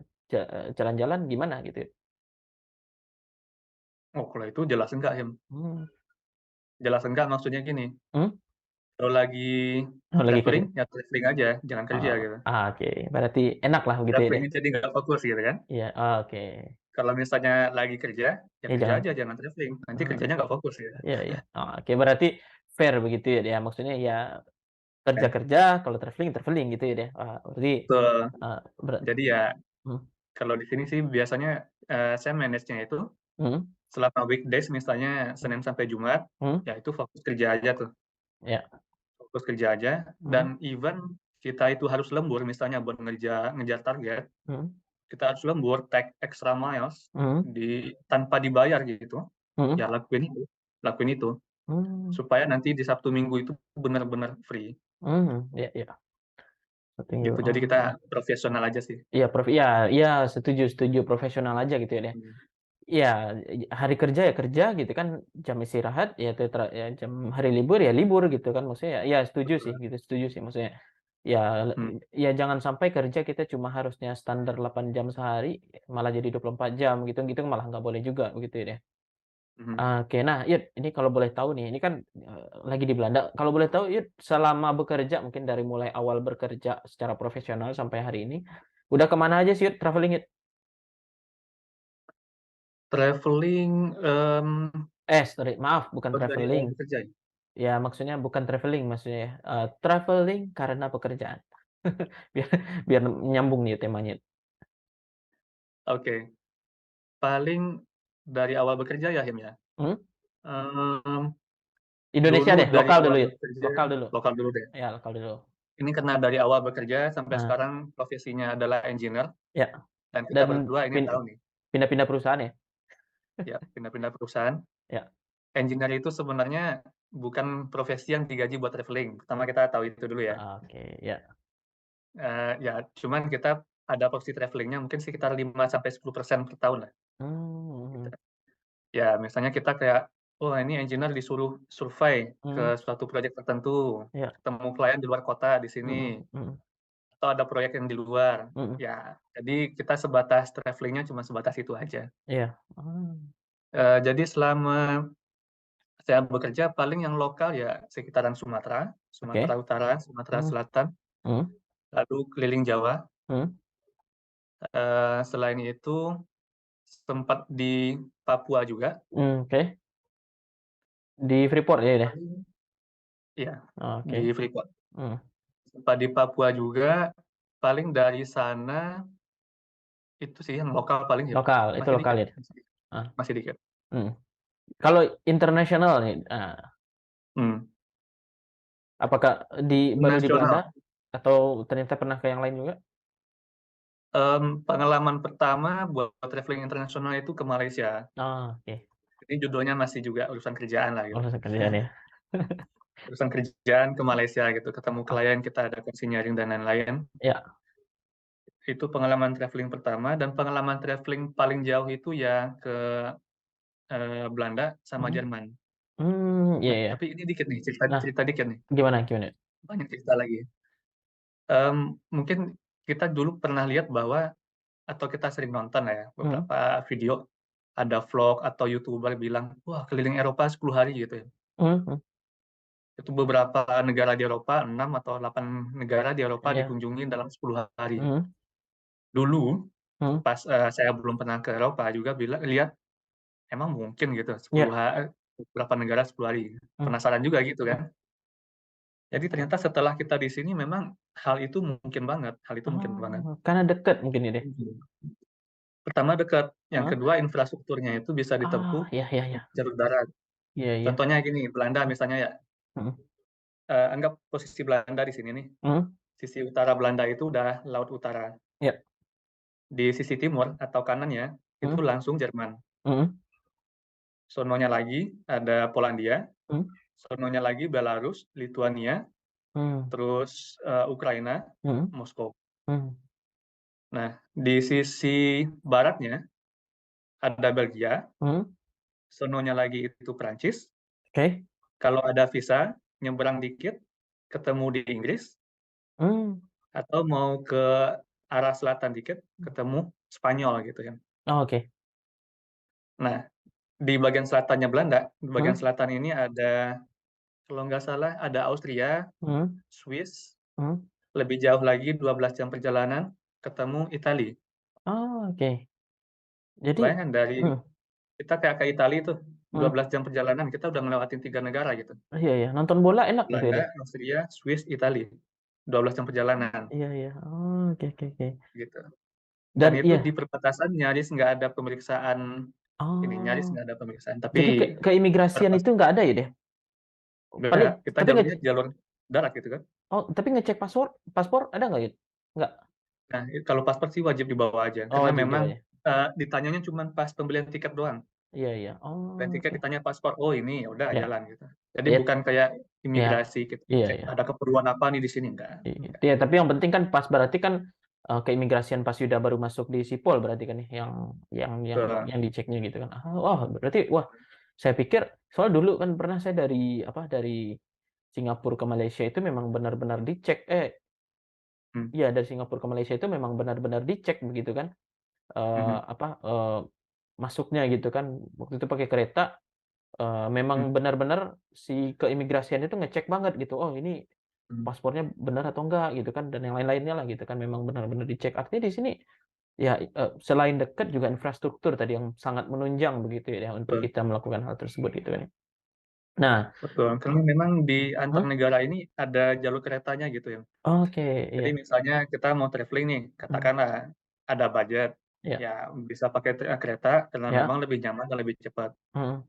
A: jalan-jalan gimana gitu ya?
B: Oh, kalau itu jelas enggak ya,
A: Mmm,
B: jelas enggak maksudnya gini,
A: mhm?
B: kalau lagi
A: Oh lagi kerja?
B: traveling, ya traveling aja, jangan kerja
A: Oh,
B: gitu.
A: oke, berarti enak lah begitu ya deh?
B: Traveling jadi nggak fokus gitu kan.
A: Iya, oke.
B: Kalau misalnya lagi kerja, ya
A: Ya
B: kerja
A: jangan
B: aja, jangan traveling, nanti
A: eee,
B: kerjanya nggak fokus gitu.
A: iya iya. Oke, berarti fair begitu ya, ya maksudnya ya kerja
B: Ya,
A: kerja, kalau traveling traveling gitu ya deh? Berarti,
B: betul.
A: eee, ber
B: Jadi ya
A: mhm
B: kalau di sini sih biasanya, saya manage-nya itu
A: mhm
B: selama weekdays misalnya
A: mhm
B: Senin sampai Jumat,
A: mhm,
B: ya itu fokus kerja aja tuh,
A: iya,
B: fokus kerja aja
A: mhm
B: dan even kita itu harus lembur misalnya buat ngejar target,
A: mhm
B: kita harus lembur take extra miles
A: mhm
B: tanpa dibayar gitu, ya
A: mhm,
B: lakuin itu
A: mmm,
B: supaya nanti di Sabtu Minggu itu benar-benar free
A: iya iya, setuju,
B: gitu. Jadi kita
A: oke.
B: profesional aja sih.
A: Iya iya iya, setuju setuju, profesional aja gitu ya deh?
B: Hmm.
A: Ya, hari kerja ya kerja gitu kan, jam istirahat ya ya jam hari libur ya libur gitu kan, maksudnya ya setuju sih
B: Betul.
A: gitu, setuju sih maksudnya. Ya
B: Mhm
A: ya jangan sampai kerja kita cuma harusnya standar 8 jam sehari, malah jadi 24 jam gitu, gitu malah nggak boleh juga begitu ya.
B: mhm.
A: Oke, nah Yud, ini kalau boleh tahu nih, ini kan, lagi di Belanda, kalau boleh tahu Yud, selama bekerja mungkin dari mulai awal bekerja secara profesional sampai hari ini, udah kemana aja sih Yud traveling Yud?
B: Travelling,
A: Sorry, maaf bukan
B: oh dari awal
A: traveling.
B: bekerja ya?
A: Ya maksudnya bukan traveling maksudnya ya, traveling karena pekerjaan. Biar biar nyambung nih temanya.
B: Oke, paling dari awal bekerja ya, Him, ya?
A: Mhm?
B: Mmm,
A: Indonesia
B: dulu
A: deh,
B: dari
A: lokal
B: awal
A: dulu Yud,
B: bekerja
A: lokal dulu.
B: lokal dulu deh.
A: Ya lokal dulu.
B: Ini karena dari awal bekerja sampai
A: Nah,
B: sekarang profesinya adalah engineer,
A: ya
B: dan kita
A: dan
B: berdua ini tahu nih,
A: pindah-pindah perusahaan ya?
B: ya pindah-pindah perusahaan.
A: Ya.
B: Engineer itu sebenarnya bukan profesi yang digaji buat travelling, pertama kita tahu itu dulu ya.
A: Oke, ya.
B: Ya cuman kita ada porsi travelling-nya mungkin sekitar 5-10% per tahun lah, gitu.
A: Mmm,
B: Ya misalnya kita kayak, oh ini engineer disuruh survei ke
A: mhm,
B: suatu proyek tertentu,
A: ya,
B: ketemu klien di luar kota di sini,
A: mhm, mhm,
B: atau ada proyek yang di luar.
A: mhm,
B: Ya, jadi kita sebatas travelling-nya cuma sebatas itu aja.
A: iya. Oh,
B: Jadi selama saya bekerja paling yang lokal ya sekitaran Sumatera, Sumatera
A: oke.
B: Utara, Sumatera
A: Mhm,
B: Selatan,
A: mhm,
B: lalu keliling Jawa.
A: mhm,
B: Selain itu sempat di Papua juga.
A: oke. Di Freeport ya udah?
B: Paling iya, di
A: Oke,
B: Freeport.
A: mhm,
B: Sempat di Papua juga, paling dari sana itu sih yang lokal paling ya,
A: lokal, itu
B: masih
A: lokal
B: dikit
A: ya?
B: masih dikit
A: Ah,
B: masih dikit.
A: mhm. Kalau internasional nih,
B: Mmm,
A: apakah baru di
B: nasional,
A: Belanda atau ternyata pernah ke yang lain juga?
B: pengalaman pertama buat travelling internasional itu ke Malaysia.
A: Oh, oke.
B: Jadi judulnya masih juga urusan kerjaan lah
A: Oh,
B: gitu.
A: kerjaan ya?
B: Urusan kerjaan ke Malaysia gitu, ketemu
A: Ah,
B: klien, kita ada engineering dan lain-lain.
A: ya,
B: Itu pengalaman travelling pertama dan pengalaman travelling paling jauh itu ya ke, Belanda sama
A: mhm,
B: Jerman.
A: iya
B: Nah,
A: iya.
B: tapi ini dikit nih, cerita
A: Nah,
B: cerita dikit nih,
A: gimana gimana?
B: banyak cerita lagi. Mungkin kita dulu pernah lihat bahwa atau kita sering nonton lah ya,
A: Mhm,
B: beberapa video, ada vlog atau YouTuber bilang, "Wah, keliling Eropa 10 hari," gitu ya.
A: mhm mhm,
B: Itu beberapa negara di Eropa, 6 atau 8 negara di Eropa
A: iya,
B: dikunjungi dalam 10 hari.
A: mhm,
B: Dulu,
A: mhm,
B: pas, saya belum pernah ke Eropa juga lihat, emang mungkin gitu 10
A: iya,
B: beberapa negara 10 hari?
A: mhm,
B: Penasaran juga gitu kan.
A: mhm.
B: Jadi ternyata setelah kita di sini memang hal itu mungkin banget, hal itu mungkin banget.
A: Oh, karena dekat mungkin ya deh?
B: Mhm. Pertama dekat, yang
A: Heeh.
B: kedua infrastrukturnya itu bisa ditempuh
A: Iya iya iya.
B: jalur darat.
A: Iya iya.
B: Contohnya gini, Belanda misalnya ya,
A: Mhm,
B: anggap posisi Belanda di sini nih,
A: mhm,
B: sisi utara Belanda itu udah laut utara.
A: iya,
B: Di sisi timur atau kanannya, itu
A: mhm,
B: langsung Jerman.
A: mhm,
B: Sononya lagi ada Polandia,
A: mhm,
B: sononya lagi Belarus, Lituania,
A: mmm,
B: terus, Ukraina,
A: mhm,
B: Moskow.
A: mhm,
B: Nah, di sisi baratnya ada Belgia,
A: mhm,
B: sononya lagi itu Prancis.
A: oke,
B: Kalau ada visa, nyebrang dikit, ketemu di Inggris,
A: mmm,
B: atau mau ke arah selatan dikit, ketemu Spanyol gitu kan.
A: oh, oke,
B: Nah, di bagian selatannya Belanda, di bagian
A: mhm,
B: selatan ini ada, kalau nggak salah ada Austria,
A: mhm,
B: Swiss,
A: mhm,
B: lebih jauh lagi 12 jam perjalanan, ketemu Italia.
A: oh, oke. Jadi
B: Bayangkan dari
A: mhm,
B: kita kayak ke Italia tuh,
A: mhm,
B: 12 jam perjalanan, kita udah ngelewatin 3 negara gitu.
A: iya iya, nonton bola enak gitu ya
B: Belanda,
A: deh?
B: Austria, Swiss, Italia. 12 jam perjalanan,
A: Iya iya, oh, oke oke oke.
B: gitu. Dan
A: Dan
B: itu di
A: iya,
B: perbatasan nyaris nggak ada pemeriksaan ini, nyaris
A: oh,
B: nggak ada pemeriksaan,
A: jadi
B: tapi
A: keimigrasian itu nggak ada ya deh?
B: nggak,
A: Paling
B: kita
A: tapi
B: jalurnya jalur darat gitu kan.
A: tapi ngecek paspor paspor ada nggak, Yud? Nggak?
B: Nah, kalau paspor sih wajib dibawa aja,
A: Oh,
B: karena
A: wajib
B: memang,
A: dibawa ya?
B: ditanyanya cuman pas pembelian tiket doang.
A: Iya iya,
B: Pembelian
A: oh,
B: tiket
A: oke.
B: ditanya paspor, "Oh ini, ya udah
A: Ya
B: jalan," gitu. Jadi
A: ya
B: bukan kayak
A: ya,
B: imigrasi kita
A: iya
B: cek
A: iya.
B: ada keperluan apa nih di sini, enggak.
A: Iya, tapi yang penting kan pas berarti kan keimigrasian pas Yuda baru masuk di sipol berarti kan ya,
B: Betul,
A: yang diceknya gitu kan. Wah, berarti wah, saya pikir soal dulu kan pernah saya dari apa, dari Singapura ke Malaysia itu memang benar-benar dicek,
B: mmm,
A: iya dari Singapura ke Malaysia itu memang benar-benar dicek begitu kan,
B: mhm
A: apa, masuknya gitu kan. Waktu itu pakai kereta, memang
B: mhm
A: benar-benar si keimigrasian itu ngecek banget gitu, oh ini
B: mhm,
A: paspornya benar atau enggak gitu kan, dan yang lain-lainnya lah gitu kan, memang benar-benar dicek. Artinya di sini ya, selain dekat juga infrastruktur tadi yang sangat menunjang begitu ya untuk
B: betul
A: kita melakukan hal tersebut gitu kan ya. Nah,
B: betul, karena memang di antar
A: mhm,
B: negara ini ada jalur keretanya gitu ya.
A: oke,
B: Jadi
A: iya,
B: misalnya kita mau travelling nih,
A: mhm,
B: katakanlah ada budget,
A: iya,
B: ya bisa pakai kereta karena memang
A: iya,
B: lebih nyaman dan lebih cepat.
A: mhm,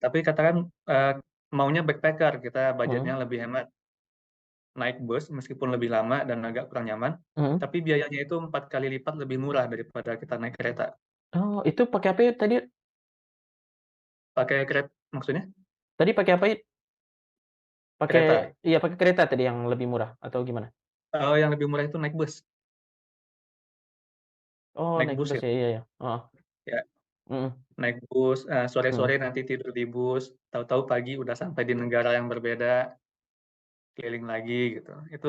B: Tapi katakan, eee, maunya backpacker, kita budgetnya
A: mhm,
B: lebih hemat, naik bus meskipun lebih lama dan agak kurang nyaman,
A: mhm.
B: tapi biayanya itu 4 kali lipat lebih murah daripada kita naik kereta.
A: Oh, itu pakai apa ya tadi?
B: Pakai maksudnya?
A: Tadi pakai apa ya? Pakai
B: Kereta.
A: iya pakai kereta tadi yang lebih murah atau gimana?
B: Yang lebih murah itu naik bus
A: Oh,
B: naik
A: naik
B: bus
A: bus
B: ya,
A: ya, iya ya, heeh,
B: ya,
A: mhm,
B: naik bus, sore-sore
A: mhm,
B: nanti tidur di bus, tahu-tahu pagi udah sampai di negara yang berbeda, keliling lagi gitu. Itu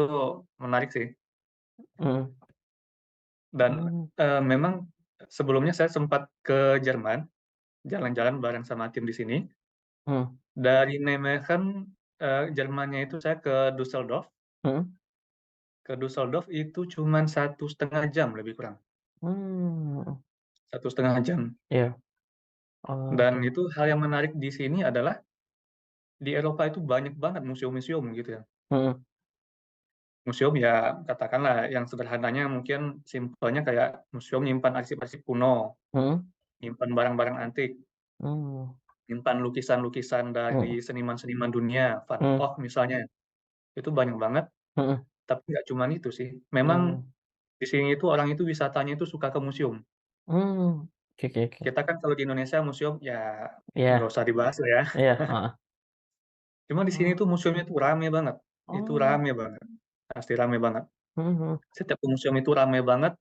B: menarik sih
A: mhm,
B: dan,
A: mmm,
B: memang sebelumnya saya sempat ke Jerman, jalan-jalan bareng sama tim di sini.
A: mhm,
B: Dari Nijmegen, Jermannya itu saya ke Düsseldorf.
A: mhm,
B: Ke Düsseldorf itu cuman 1,5 jam lebih kurang,
A: mmm,
B: 1,5 jam.
A: iya,
B: Dan
A: oke,
B: itu hal yang menarik di sini adalah di Eropa itu banyak banget museum-museum gitu ya.
A: mhm,
B: Museum ya katakanlah yang sederhananya mungkin simpelnya kayak museum nyimpan arsip-arsip kuno,
A: mhm,
B: nyimpan barang-barang antik,
A: mmm,
B: nyimpan lukisan-lukisan dari
A: mhm,
B: seniman-seniman dunia, Van
A: mhm,
B: Gogh misalnya. Itu banyak banget,
A: mhm,
B: tapi nggak cuman itu sih. Memang
A: mmm,
B: di sini itu orang itu wisatanya itu suka ke museum.
A: oke oke oke.
B: Kita kan kalau di Indonesia museum ya nggak
A: Iya
B: usah dibahas lah ya.
A: iya, heeh.
B: Cuma di sini
A: Oh
B: tuh museumnya tuh rame banget, itu
A: oh,
B: rame banget, pasti rame banget.
A: mhm mhm,
B: Setiap ke museum itu rame banget,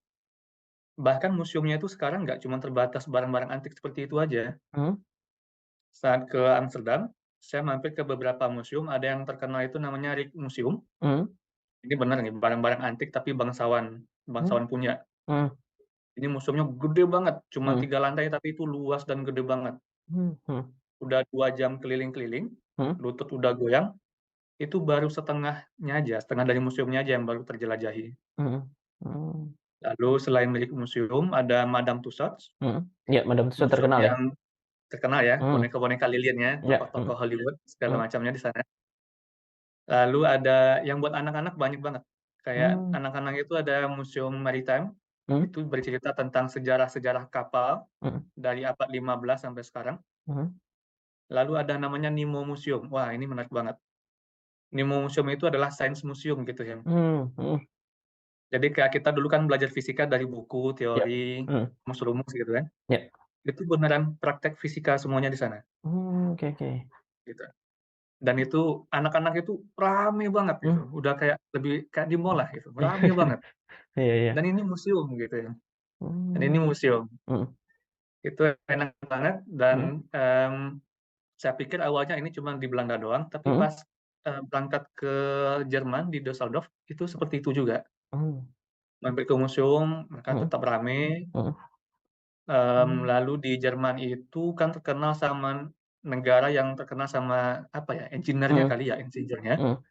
B: bahkan museumnya itu sekarang nggak cuma terbatas barang-barang antik seperti itu aja.
A: mhm,
B: Saat ke Amsterdam, saya mampir ke beberapa museum, ada yang terkenal itu namanya Rijksmuseum.
A: mhm,
B: Ini bener nih, barang-barang antik tapi bangsawan
A: mmm,
B: bangsawan punya.
A: mhm,
B: Ini museumnya gede banget, cuma
A: mhm,
B: 3 lantai tapi itu luas dan gede banget.
A: mhm,
B: Udah 2 jam keliling-keliling,
A: mhm,
B: lutut udah goyang, itu baru setengahnya aja, setengah dari museumnya aja yang baru terjelajahi.
A: mhm, mmm,
B: Lalu selain Rijksmuseum, ada Madame Tussauds,
A: mhm. Iya, Madame Tussauds
B: museum
A: terkenal ya?
B: yang terkenal ya,
A: Mhm,
B: boneka-boneka lilinnya,
A: iya,
B: tokoh-tokoh
A: mhm,
B: Hollywood, segala
A: mhm,
B: macamnya di sana. Lalu ada yang buat anak-anak banyak banget. Kayak
A: mmm,
B: anak-anak itu ada Museum Maritime,
A: mhm,
B: itu bercerita tentang sejarah-sejarah kapal
A: mhm,
B: dari abad 15 sampai sekarang.
A: mhm,
B: Lalu ada namanya Nemo Museum. Wah, ini menarik banget. Nemo Museum itu adalah science museum gitu ya.
A: mmm, mhm,
B: Jadi kayak kita dulu kan belajar fisika dari buku,
A: iya,
B: teori,
A: mhm,
B: rumus-rumus gitu kan.
A: iya,
B: Itu beneran praktek fisika semuanya di sana,
A: oke oke,
B: gitu. Dan itu anak-anak itu rame banget gitu,
A: mmm,
B: udah kayak lebih kayak di mall lah gitu, rame banget.
A: iya iya,
B: Dan ini museum gitu ya, dan
A: mmm,
B: ini museum.
A: mhm,
B: Itu enak banget dan,
A: mhm,
B: saya pikir awalnya ini cuma di Belanda doang, tapi
A: mhm,
B: pas, berangkat ke Jerman di Düsseldorf, itu seperti itu juga.
A: mmm,
B: Mampir ke museum, mereka
A: mhm,
B: tetap rame,
A: mhm, mmm,
B: lalu di Jerman itu kan terkenal sama negara yang terkenal sama, apa ya, engineer-nya
A: mhm,
B: kali ya, engineer-nya.
A: mhm,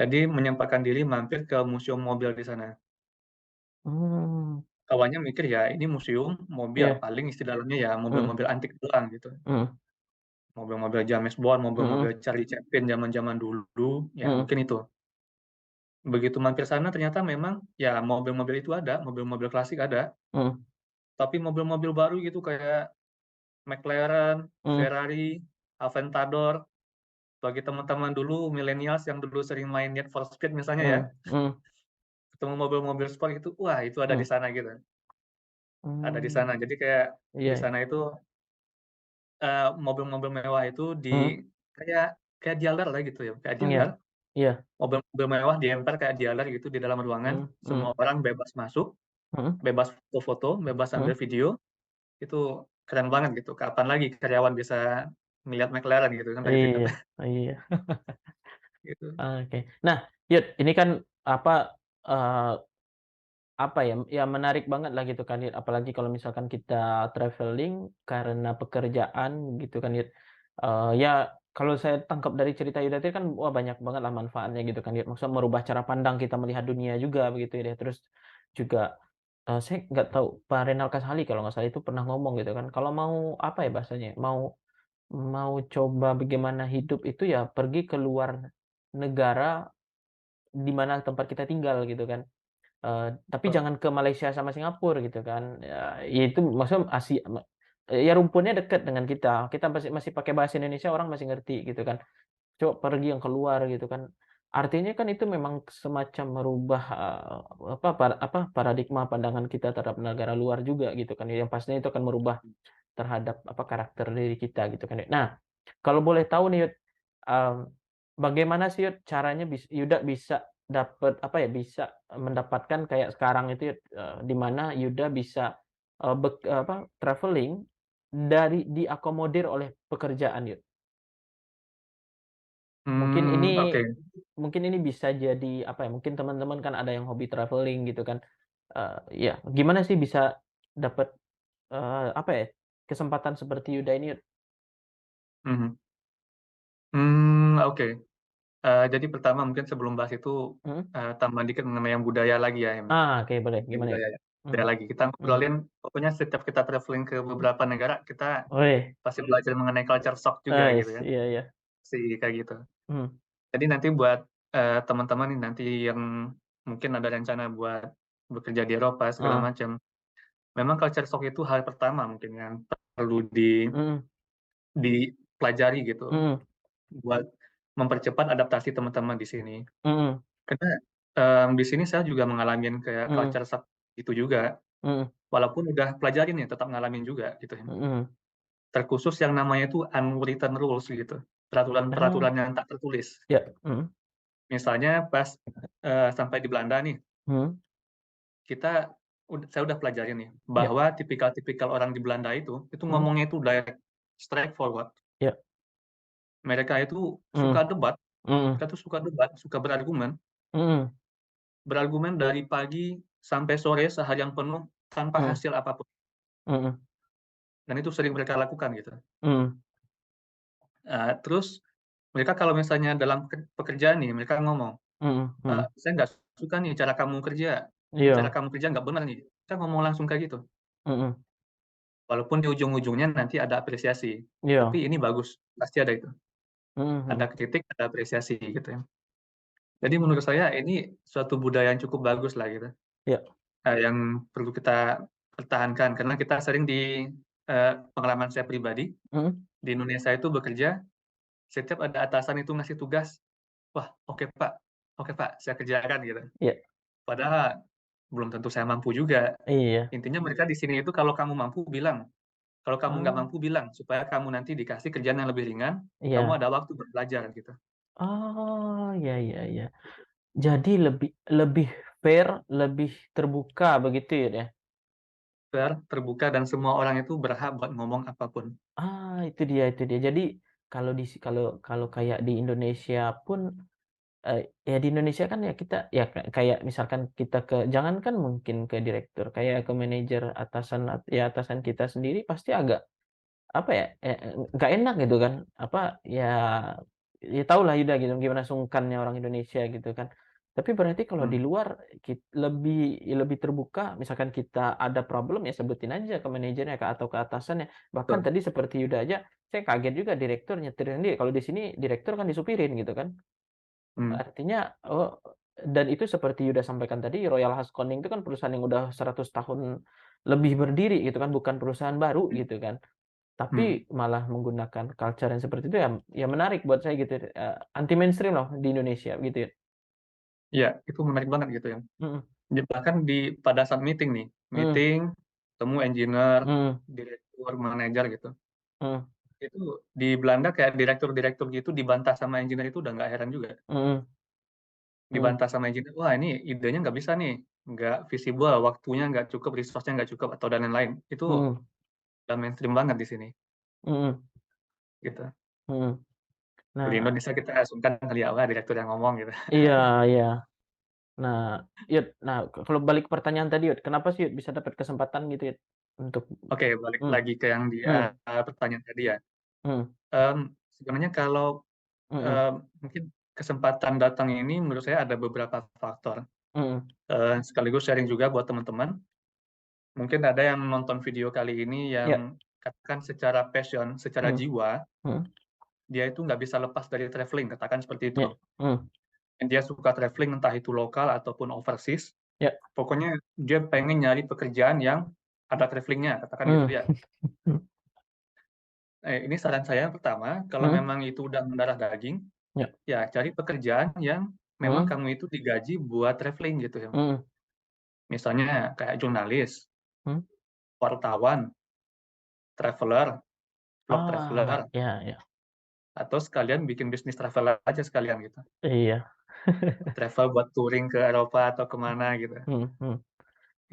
B: Jadi menyempatkan diri mampir ke museum mobil di sana.
A: mmm,
B: Awalnya mikir ya ini museum mobil,
A: iya,
B: paling isi dalamnya ya
A: mhm,
B: mobil-mobil antik doang gitu.
A: mhm,
B: Mobil-mobil James Bond, mobil-mobil
A: mhm,
B: Charlie Chaplin zaman-zaman dulu, ya
A: mhm,
B: mungkin itu. Begitu mampir sana ternyata memang ya mobil-mobil itu ada, mobil-mobil klasik ada,
A: mhm,
B: tapi mobil-mobil baru gitu kayak McLaren,
A: mhm,
B: Ferrari, Aventador, bagi teman-teman dulu millennials yang dulu sering main Need for Speed misalnya ya,
A: mhm, mhm,
B: ketemu mobil-mobil sport itu, wah itu ada di
A: mhm,
B: sana gitu, ada di
A: mmm,
B: sana. Jadi kayak
A: iya
B: di
A: iya,
B: sana itu, mobil-mobil mewah itu
A: mhm,
B: kayak kayak dealer lah gitu ya, kayak dealer,
A: iya, Iya.
B: mobil-mobil mewah diemper kayak dialer gitu di dalam ruangan,
A: Mhm
B: semua
A: mhm
B: orang bebas masuk,
A: mhm
B: bebas foto-foto, bebas ambil
A: mhm.
B: video, itu keren banget gitu. Kapan lagi karyawan bisa ngelihat McLaren gitu kan dari dekat,
A: Iya iya.
B: gitu.
A: Oke. Nah, Yud, ini kan eee, apa ya, ya menarik banget lah gitu kan, Yud, apalagi kalau misalkan kita traveling karena pekerjaan gitu kan, Yud. Ya kalau saya tangkap dari cerita Yuda tadi kan, wah banyak banget lah manfaatnya gitu kan, Yud. Maksudnya merubah cara pandang kita melihat dunia juga begitu ya. Terus juga, saya nggak tahu Pak Renal Kasali kalau nggak salah itu pernah ngomong gitu kan, kalau mau apa ya bahasanya, mau mau coba bagaimana hidup itu ya pergi ke luar negara di mana tempat kita tinggal gitu kan. Tapi
B: Betul,
A: jangan ke Malaysia sama Singapura gitu kan. Ya itu maksudnya ya rumpunnya dekat dengan kita. Kita masih masih pakai bahasa Indonesia, orang masih ngerti gitu kan. Coba pergi yang keluar gitu kan. Artinya kan itu memang semacam merubah, paradigma pandangan kita terhadap negara luar juga gitu kan. Yang pastinya itu akan merubah terhadap karakter diri kita gitu kan. Nah, kalau boleh tahu nih Yud, mmm, bagaimana sih Yud caranya Yuda bisa dapat bisa mendapatkan kayak sekarang itu Yud, di mana Yuda bisa, traveling diakomodir oleh pekerjaan Yud? Mungkin ini
B: oke,
A: mungkin ini bisa jadi mungkin teman-teman kan ada yang hobi traveling gitu kan, ya gimana sih bisa dapat, kesempatan seperti Yuda ini Yud?
B: mhm. Oke. Jadi pertama mungkin sebelum bahas itu,
A: Mhm?
B: tambahan dikit mengenai yang budaya lagi ya, yang
A: Oke boleh,
B: yang
A: gimana Yud?
B: budaya ya, budaya
A: Mhm
B: lagi. Kita
A: mhm.
B: ngobrolin pokoknya setiap kita traveling ke beberapa negara, kita
A: Wih,
B: pasti belajar mengenai culture shock juga gitu kan,
A: iya iya.
B: pasti kayak gitu.
A: Mhm
B: Jadi nanti buat, teman-teman nih nanti yang mungkin ada rencana buat bekerja di Eropa segala
A: heeh,
B: macam, memang culture shock itu hal pertama mungkin yang perlu
A: mhm
B: dipelajari gitu,
A: mhm
B: buat mempercepat adaptasi teman-teman di sini.
A: mhm
B: Karena, di sini saya juga ngalamin kayak
A: mhm
B: culture shock itu juga,
A: mhm
B: walaupun udah pelajarin ya tetap ngalamin juga gitu ya.
A: mhm.
B: Terkhusus yang namanya itu unwritten rules gitu,
A: Ah,
B: peraturan-peraturan yang tak tertulis.
A: ya, mhm
B: Misalnya pas, sampai di Belanda nih,
A: mhm,
B: saya udah pelajarin nih,
A: ya
B: bahwa tipikal-tipikal orang di Belanda itu
A: mhm,
B: ngomongnya itu direct, straightforward.
A: ya,
B: Mereka itu suka
A: mhm
B: debat,
A: mhm
B: mereka tuh suka debat, suka berargumen,
A: mhm
B: berargumen dari pagi sampai sore seharian penuh tanpa
A: mhm
B: hasil apapun.
A: mhm
B: Dan itu sering mereka lakukan gitu.
A: mhm
B: Terus mereka kalau misalnya dalam pekerjaan nih, mereka ngomong,
A: mhm mhm,
B: "Saya nggak suka nih cara kamu kerja, ini cara
A: iya
B: kamu kerja nggak benar nih." Kita ngomong langsung kayak gitu.
A: mhm,
B: Walaupun di ujung-ujungnya nanti ada apresiasi, tapi
A: iya,
B: ini bagus, pasti ada itu.
A: mhm
B: Ada
A: mhm,
B: kritik, ada apresiasi gitu ya. Jadi menurut saya ini suatu budaya yang cukup bagus lah gitu,
A: iya,
B: yang perlu kita pertahankan karena kita sering pengalaman saya pribadi,
A: mhm,
B: di Indonesia itu bekerja, setiap ada atasan itu ngasih tugas, "Wah, oke Pak, saya kerjakan," gitu.
A: iya,
B: Padahal belum tentu saya mampu juga.
A: iya,
B: Intinya mereka di sini itu kalau kamu mampu bilang, kalau kamu nggak
A: oh,
B: mampu bilang, supaya kamu nanti dikasih kerjaan yang lebih ringan, kamu
A: iya,
B: ada waktu buat belajar gitu.
A: oh, iya iya iya. Jadi lebih lebih fair, lebih terbuka begitu ya?
B: Fair, terbuka, dan semua orang itu berhak buat ngomong apapun.
A: Itu dia itu dia. Jadi kalau kalau kayak di Indonesia pun, ya di Indonesia kan ya kita ya kayak misalkan kita jangankan mungkin ke direktur, kayak ke manajer atasan kita sendiri pasti agak apa ya, nggak enak gitu kan, ya ya tahulah Yuda gitu gimana sungkannya orang Indonesia gitu kan. Tapi berarti kalau di
B: Mhm,
A: luar lebih terbuka, misalkan kita ada problem ya sebutin aja ke manajernya atau ke atasannya. Bahkan
B: betul.
A: tadi seperti Yuda aja, saya kaget juga direktur nyetir sendiri, kalau di sini direktur kan disupirin gitu kan.
B: Mhm,
A: Artinya dan itu seperti Yuda sampaikan tadi, Royal Haskoning itu kan perusahaan yang udah 100 tahun lebih berdiri gitu kan, bukan perusahaan baru
B: mhm,
A: gitu kan.
B: mhm.
A: Tapi malah menggunakan culture yang seperti itu ya ya menarik buat saya gitu, anti mainstream loh di Indonesia gitu ya.
B: Iya, itu menarik banget gitu ya.
A: Mhm
B: Bahkan pada saat meeting nih,
A: mhm
B: meeting, ketemu engineer,
A: mhm
B: direktur, manajer gitu.
A: mhm
B: Itu di Belanda kayak direktur-direktur gitu dibantah sama engineer itu udah nggak heran juga.
A: mhm. mhm,
B: dibantah sama engineer, "Wah ini idenya nggak bisa nih, nggak visible, waktunya nggak cukup, resource-nya nggak cukup," atau dan lain-lain. Itu
A: mhm,
B: udah mainstream banget di sini,
A: mhm,
B: gitu.
A: mhm.
B: Kalau di
A: Nah,
B: Indonesia kita sungkan kali ya, wah direktur yang ngomong gitu.
A: iya, iya. Nah, Yud, nah kalau balik ke pertanyaan tadi, Yud, kenapa sih Yud bisa dapat kesempatan gitu, Yud, untuk
B: Oke, balik
A: mmm,
B: lagi ke yang di,
A: mhm,
B: pertanyaan tadi ya.
A: mhm,
B: Sebenarnya kalau,
A: mhm,
B: eee, mungkin kesempatan datang ini menurut saya ada beberapa faktor,
A: mhm,
B: sekaligus sharing juga buat teman-teman. Mungkin ada yang nonton video kali ini
A: iya,
B: yang katakan secara passion, secara
A: mhm,
B: jiwa,
A: mhm,
B: dia itu nggak bisa lepas dari travelling, katakan seperti itu.
A: iya, mhm,
B: Dan dia suka travelling entah itu lokal ataupun overseas,
A: iya,
B: pokoknya dia pengen nyari pekerjaan yang ada travelling-nya, katakan gitu
A: mmm,
B: ya. Ini saran saya yang pertama, kalau
A: mhm,
B: memang itu udah mendarah daging,
A: iya,
B: ya cari pekerjaan yang memang
A: mhm,
B: kamu itu digaji buat travelling gitu ya.
A: mhm,
B: Misalnya kayak jurnalis,
A: mhm.
B: wartawan, traveler, vlog
A: Ah,
B: traveler,
A: iya, iya,
B: atau sekalian bikin bisnis travel aja sekalian gitu.
A: iya.
B: Travel buat touring ke Eropa atau ke mana gitu.
A: Mhm, mhm,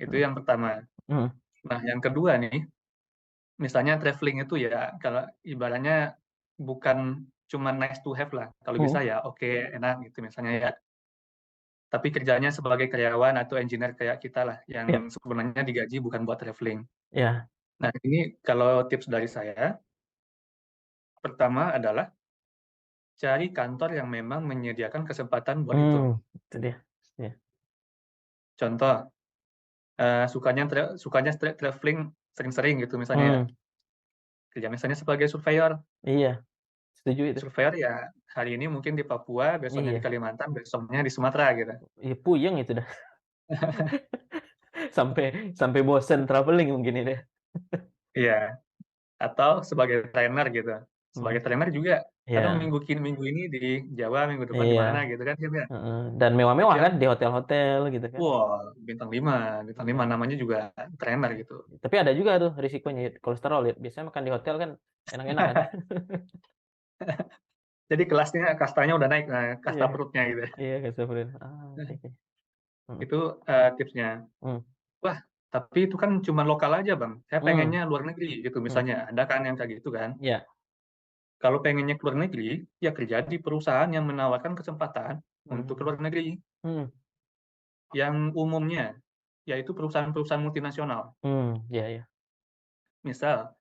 B: Itu
A: mhm,
B: yang pertama.
A: mhm,
B: Nah, yang kedua nih, misalnya traveling itu ya kalau ibaratnya bukan cuma nice to have lah, kalau bisa
A: mhm,
B: ya oke, enak gitu misalnya ya. Tapi kerjanya sebagai karyawan atau engineer kayak kita lah, yang
A: iya,
B: sebenarnya digaji bukan buat traveling.
A: iya,
B: Nah, ini kalau tips dari saya, pertama adalah cari kantor yang memang menyediakan kesempatan buat itu.
A: itu dia, iya,
B: Contoh, sukanya traveling sering-sering gitu misalnya ya,
A: mmm,
B: kerja misalnya sebagai surveyor.
A: iya, setuju itu,
B: Surveyor ya hari ini mungkin di Papua, besoknya di
A: iya,
B: Kalimantan, besoknya di Sumatera gitu.
A: iya puyeng itu dah, sampai sampai bosen travelling mungkin itu ya,
B: Iya, atau sebagai trainer gitu.
A: mhm,
B: Sebagai trainer juga kadang
A: iya,
B: minggu ini di Jawa, minggu depan di
A: iya,
B: mana gitu kan Kim ya.
A: heeh, dan mewah-mewah
B: Kerja
A: kan di hotel-hotel gitu kan,
B: wah bintang 5
A: iya.
B: namanya juga trainer gitu.
A: Tapi ada juga tuh risikonya, Yud, kolesterol, Yud, biasanya makan di hotel kan enak-enak kan.
B: Jadi kelasnya kastanya udah naik, nah kasta
A: Iya,
B: perutnya gitu.
A: iya, gastropren, ah, oke, oke, mhm,
B: Itu, tipsnya.
A: mmm,
B: Wah, tapi itu kan cuma lokal aja Bang, saya
A: mmm,
B: pengennya luar negeri gitu
A: mhm,
B: misalnya, ada kan yang kayak gitu kan.
A: iya,
B: Kalau pengennya ke luar negeri, ya kerja di perusahaan yang menawarkan kesempatan untuk ke
A: mhm,
B: luar negeri,
A: mhm,
B: yang umumnya yaitu perusahaan-perusahaan multinasional.
A: iya, iya,
B: Misal,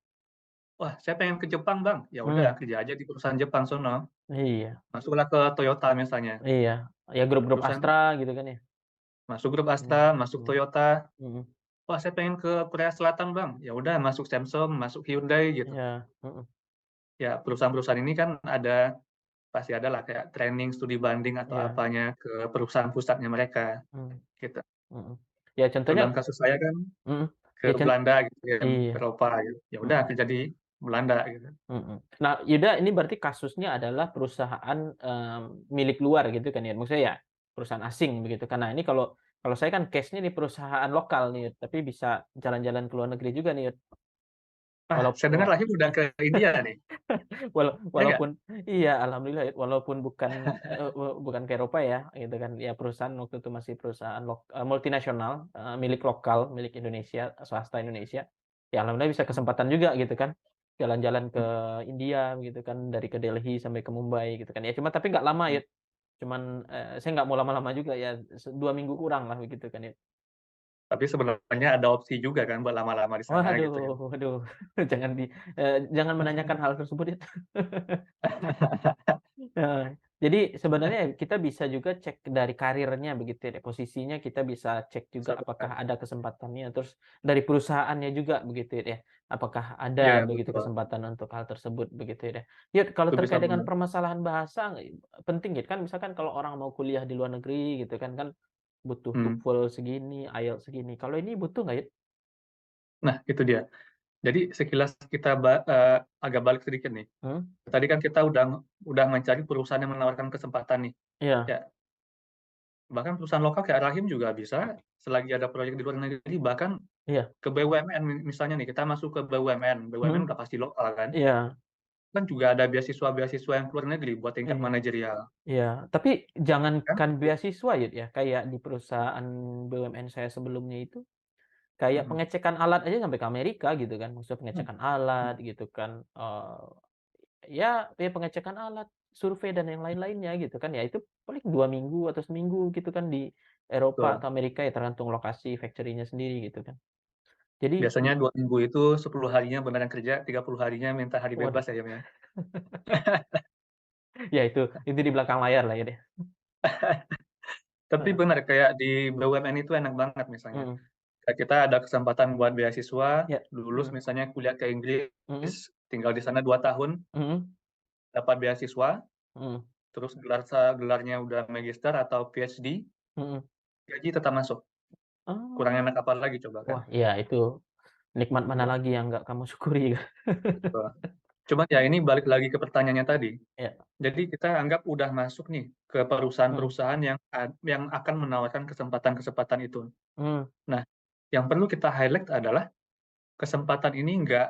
B: "Wah, saya pengen ke Jepang, Bang." Ya udah
A: mmm,
B: kerja aja di perusahaan Jepang sono,
A: iya,
B: masuklah ke Toyota misalnya,
A: iya, ya grup-grup
B: perusahaan
A: Astra gitu kan ya,
B: masuk grup Astra,
A: mhm,
B: masuk
A: mhm,
B: Toyota.
A: mhm,
B: "Wah, saya pengen ke Korea Selatan, Bang." Ya udah masuk Samsung, masuk Hyundai gitu.
A: iya, mhm,
B: Ya perusahaan-perusahaan ini kan pasti ada lah kayak training, studi banding atau
A: iya,
B: apanya ke perusahaan pusatnya mereka,
A: mmm,
B: gitu.
A: mhm. Ya
B: Kalau
A: contohnya
B: dalam kasus saya kan
A: mhm,
B: ke
A: ya
B: Belanda gitu kan, ke
A: iya,
B: Eropa gitu. Ya udah
A: mhm.
B: kerja di Belanda gitu.
A: Mhm. Nah, Yuda, ini berarti kasusnya adalah perusahaan, milik luar gitu kan ya? Maksudnya ya perusahaan asing begitu kan. Nah, ini kalau kalau saya kan case-nya di perusahaan lokal nih, Yud, tapi bisa jalan-jalan ke luar negeri juga nih, Yud.
B: Ah,
A: Walau
B: saya dengar
A: wa
B: lagi udah ke India nih, ya nggak?
A: walaupun iya, alhamdulillah, Yud, walaupun bukan, bukan ke Eropa ya, gitu kan. Ya perusahaan waktu itu masih perusahaan multinasional, milik lokal, milik Indonesia, swasta Indonesia. Ya alhamdulillah bisa
B: Mhm,
A: kesempatan juga gitu kan, jalan-jalan ke
B: mhm,
A: India gitu kan, dari ke Delhi sampai ke Mumbai gitu kan. Ya cuma tapi nggak lama,
B: mhm.
A: Yud, cuman, saya nggak mau lama-lama juga ya, 2 minggu kurang lah begitu kan, Yud.
B: Tapi sebenarnya ada opsi juga kan buat lama-lama di sana
A: Waduh,
B: gitu kan.
A: waduh, jangan menanyakan hal tersebut, Yud. Heeh. Jadi sebenarnya kita bisa juga cek dari karirnya begitu ya, posisinya kita bisa cek juga
B: Bisa
A: apakah
B: banget.
A: ada kesempatannya, terus dari perusahaannya juga begitu ya, apakah ada
B: Iya
A: begitu
B: betul,
A: kesempatan untuk hal tersebut begitu ya. Yud, kalau
B: itu bisa
A: terkait dengan
B: banget.
A: permasalahan bahasa penting ya, kan misalkan kalau orang mau kuliah di luar negeri gitu kan, kan butuh
B: Mhm.
A: TOEFL segini, IELTS segini, kalau ini butuh nggak, Yud?
B: Nah itu dia. Jadi sekilas kita agak balik sedikit nih.
A: Hmm?
B: Tadi kan kita udah mencari perusahaan yang menawarkan kesempatan nih,
A: Iya,
B: ya bahkan perusahaan lokal kayak Rahim juga bisa selagi ada proyek di luar negeri, bahkan
A: iya,
B: ke BUMN misalnya nih, kita masuk ke BUMN, BUMN
A: mhm,
B: udah pasti lokal kan.
A: iya,
B: kan juga ada beasiswa-beasiswa yang ke luar negeri buat tingkat
A: Iya.
B: manajerial,
A: Iya, tapi
B: kan?
A: jangankan beasiswa ya, kayak di perusahaan BUMN saya sebelumnya itu, kayak
B: Mhm,
A: pengecekan alat aja sampai ke Amerika gitu kan, maksudnya
B: mhm,
A: pengecekan
B: mhm,
A: alat gitu kan, ya pengecekan alat, survei dan yang lain-lainnya gitu kan, ya itu paling 2 minggu atau seminggu gitu kan di Eropa
B: betul.
A: atau Amerika ya tergantung lokasi factory-nya sendiri gitu kan. Jadi
B: Biasanya 2 minggu itu 10 harinya beneran kerja, 30 harinya minta hari
A: waduh,
B: bebas ya, Yam, ya.
A: ya itu di belakang layar lah ya deh.
B: Tapi
A: Heeh,
B: benar kayak di BUMN itu enak banget misalnya,
A: mhm,
B: kayak kita ada kesempatan buat beasiswa,
A: ya,
B: lulus
A: mhm,
B: misalnya kuliah ke Inggris,
A: mhm,
B: tinggal di sana 2 tahun,
A: mhm,
B: dapat beasiswa,
A: mhm,
B: terus gelarnya udah magister atau PhD,
A: mhm.
B: gaji tetap masuk. Kurang
A: Oh.
B: enak apa lagi coba kan?
A: Wah, iya itu nikmat mana
B: Gitu,
A: lagi yang nggak kamu syukuri.
B: betul. Cuman ya ini balik lagi ke pertanyaannya tadi.
A: Ya,
B: Jadi kita anggap udah masuk nih ke
A: mhm,
B: perusahaan-perusahaan yang akan menawarkan kesempatan-kesempatan itu.
A: mmm,
B: Nah, yang perlu kita highlight adalah kesempatan ini nggak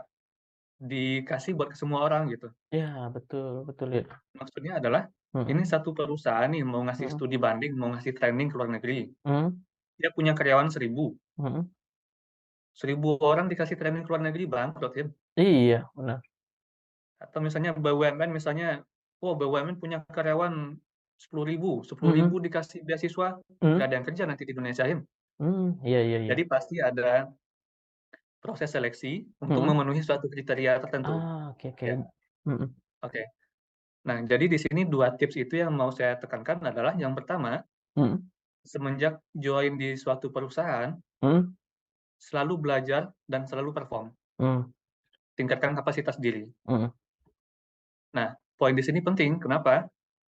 B: dikasih buat ke semua orang gitu.
A: iya betul betul ya,
B: Maksudnya adalah, ini
A: mhm,
B: satu perusahaan nih mau ngasih
A: mhm,
B: studi banding, mau ngasih training ke luar negeri.
A: mmm,
B: Dia punya karyawan 1.000,
A: mhm,
B: 1.000 orang dikasih training ke luar negeri bangkrut ya.
A: iya benar,
B: Atau misalnya BUMN misalnya, oh BUMN punya karyawan 10.000, 10.000
A: mhm,
B: dikasih beasiswa, nggak
A: mhm,
B: ada yang kerja nanti di Indonesia ya.
A: iya iya iya,
B: Jadi pasti ada proses seleksi untuk
A: mhm,
B: memenuhi suatu kriteria tertentu,
A: oke oke,
B: ya.
A: mhm,
B: Oke. Nah, jadi di sini 2 tips itu yang mau saya tekankan adalah yang pertama,
A: mhm,
B: semenjak join di suatu perusahaan,
A: mhm,
B: selalu belajar dan selalu perform,
A: mmm,
B: tingkatkan kapasitas diri.
A: mhm,
B: Nah, poin di sini penting, kenapa?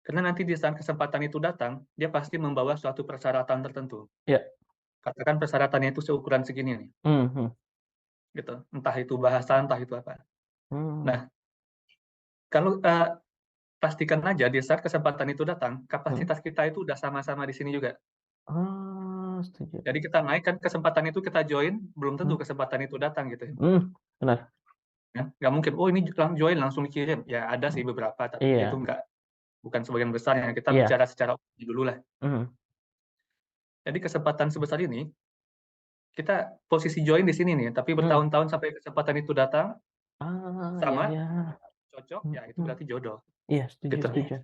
B: Karena nanti di saat kesempatan itu datang, dia pasti membawa suatu persyaratan tertentu.
A: iya,
B: Katakan persyaratannya itu seukuran segini nih,
A: mhm,
B: gitu. Entah itu bahasa, entah itu apa.
A: mmm,
B: Nah, kalau, pastikan aja di saat kesempatan itu datang,
A: mhm,
B: kapasitas kita itu udah sama-sama di sini juga.
A: oh setuju,
B: Jadi kita naik kan kesempatan itu kita join, belum tentu
A: mmm,
B: kesempatan itu datang gitu ya.
A: benar,
B: Ya, nggak mungkin, "Oh ini join langsung dikirim." Ya ada sih
A: mhm,
B: beberapa, tapi itu
A: iya
B: bukan sebagian besar ya, kita
A: iya,
B: bicara secara umum dulu lah.
A: mhm,
B: Jadi kesempatan sebesar ini, kita posisi join di sini nih, tapi
A: mmm,
B: bertahun-tahun sampai kesempatan itu datang,
A: iya
B: sama,
A: iya,
B: cocok, ya itu
A: mhm.
B: berarti jodoh,
A: Iya, setuju
B: gitu.
A: setuju.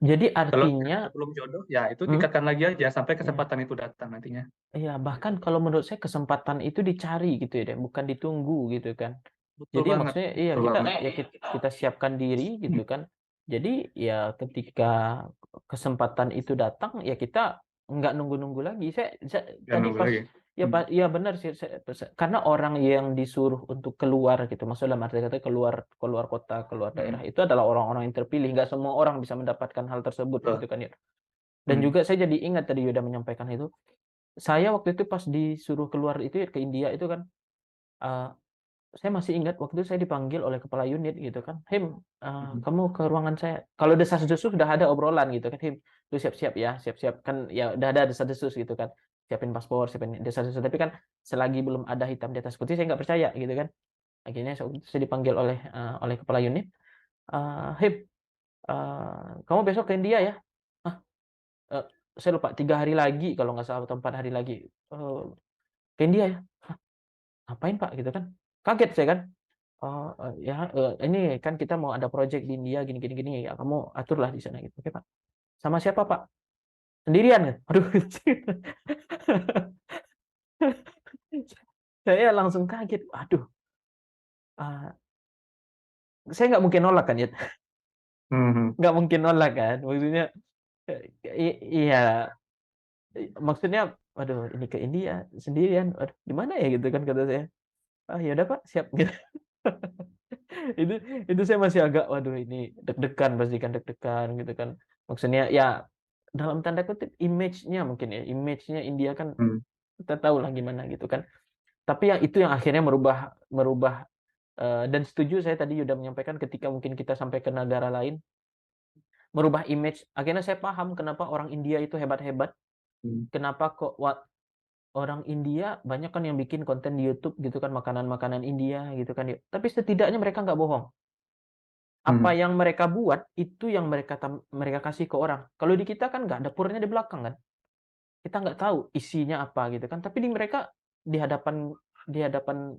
A: Jadi
B: Kalau
A: artinya
B: ternyata belum jodoh, ya itu
A: mhm,
B: tingkatkan lagi aja sampai
A: iya
B: kesempatan itu datang nantinya,
A: iya,
B: gitu.
A: bahkan kalau menurut saya kesempatan itu dicari gitu ya, bukan ditunggu gitu kan.
B: Betul
A: Jadi
B: banget
A: maksudnya iya
B: betul
A: kita
B: banget.
A: ya kita siapkan diri gitu kan. Jadi ya ketika kesempatan itu datang ya kita nggak nunggu-nunggu lagi. Saya
B: Jangan
A: tadi
B: nunggu
A: pas
B: lagi.
A: ya
B: Mhm,
A: iya benar sih karena orang yang disuruh untuk keluar gitu, maksudnya dalam arti kata keluar keluar kota, keluar daerah
B: mhm,
A: itu adalah orang-orang yang terpilih, nggak semua orang bisa mendapatkan hal tersebut
B: betul,
A: gitu kan ya. Dan
B: mhm,
A: juga saya jadi ingat tadi Yuda menyampaikan itu, saya waktu itu pas disuruh keluar itu ya ke India itu kan, eee, saya masih ingat waktu itu saya dipanggil oleh kepala unit gitu kan, "Him,
B: mhm,
A: kamu ke ruangan saya." Kalau desas-desus sudah ada obrolan gitu kan, "Him, lu siap-siap ya, siap-siap." Kan ya udah ada desas-desus gitu kan, siapin paspor, siapin desas-desus, tapi kan selagi belum ada hitam di atas putih saya nggak percaya gitu kan. Akhirnya saya dipanggil oleh kepala unit, "Him, kamu besok ke India ya?" "Hah?" Eee, saya lupa 3 hari lagi kalau nggak salah atau 4 hari lagi, "Ke India ya? Hah, ngapain Pak?" Gitu kan. Kaget saya kan, "Oh, ya, ini kan kita mau ada project di India gini gini gini, ya kamu aturlah di sana," gitu. "Oke Pak." "Sama siapa Pak?" "Sendirian." Gitu. Aduh, saya langsung kaget, waduh, eee, saya nggak mungkin nolak kan ya,
B: mhm,
A: nggak mungkin nolak kan, maksudnya, iya, maksudnya, "Waduh ini ke India sendirian, waduh gimana ya?" Gitu kan kata saya. "Ah, ya udah Pak, siap." Gitu. Itu itu saya masih agak, waduh ini deg-degan pasti kan, deg-degan gitu kan. Maksudnya ya dalam tanda kutip image-nya mungkin ya, image-nya India kan
B: mhm,
A: kita tahulah gimana gitu kan. Tapi yang itu yang akhirnya merubah merubah, dan setuju saya tadi Yuda menyampaikan ketika mungkin kita sampai ke negara lain, merubah image, akhirnya saya paham kenapa orang India itu hebat-hebat,
B: mhm,
A: kenapa kok orang India banyak kan yang bikin konten di YouTube gitu kan, makanan-makanan India gitu kan ya, tapi setidaknya mereka nggak bohong. Apa
B: Mhm,
A: yang mereka buat, itu yang mereka kasih ke orang. Kalau di kita kan nggak, dapurnya di belakang kan. Kita nggak tahu isinya apa gitu kan, tapi di mereka di hadapan di hadapan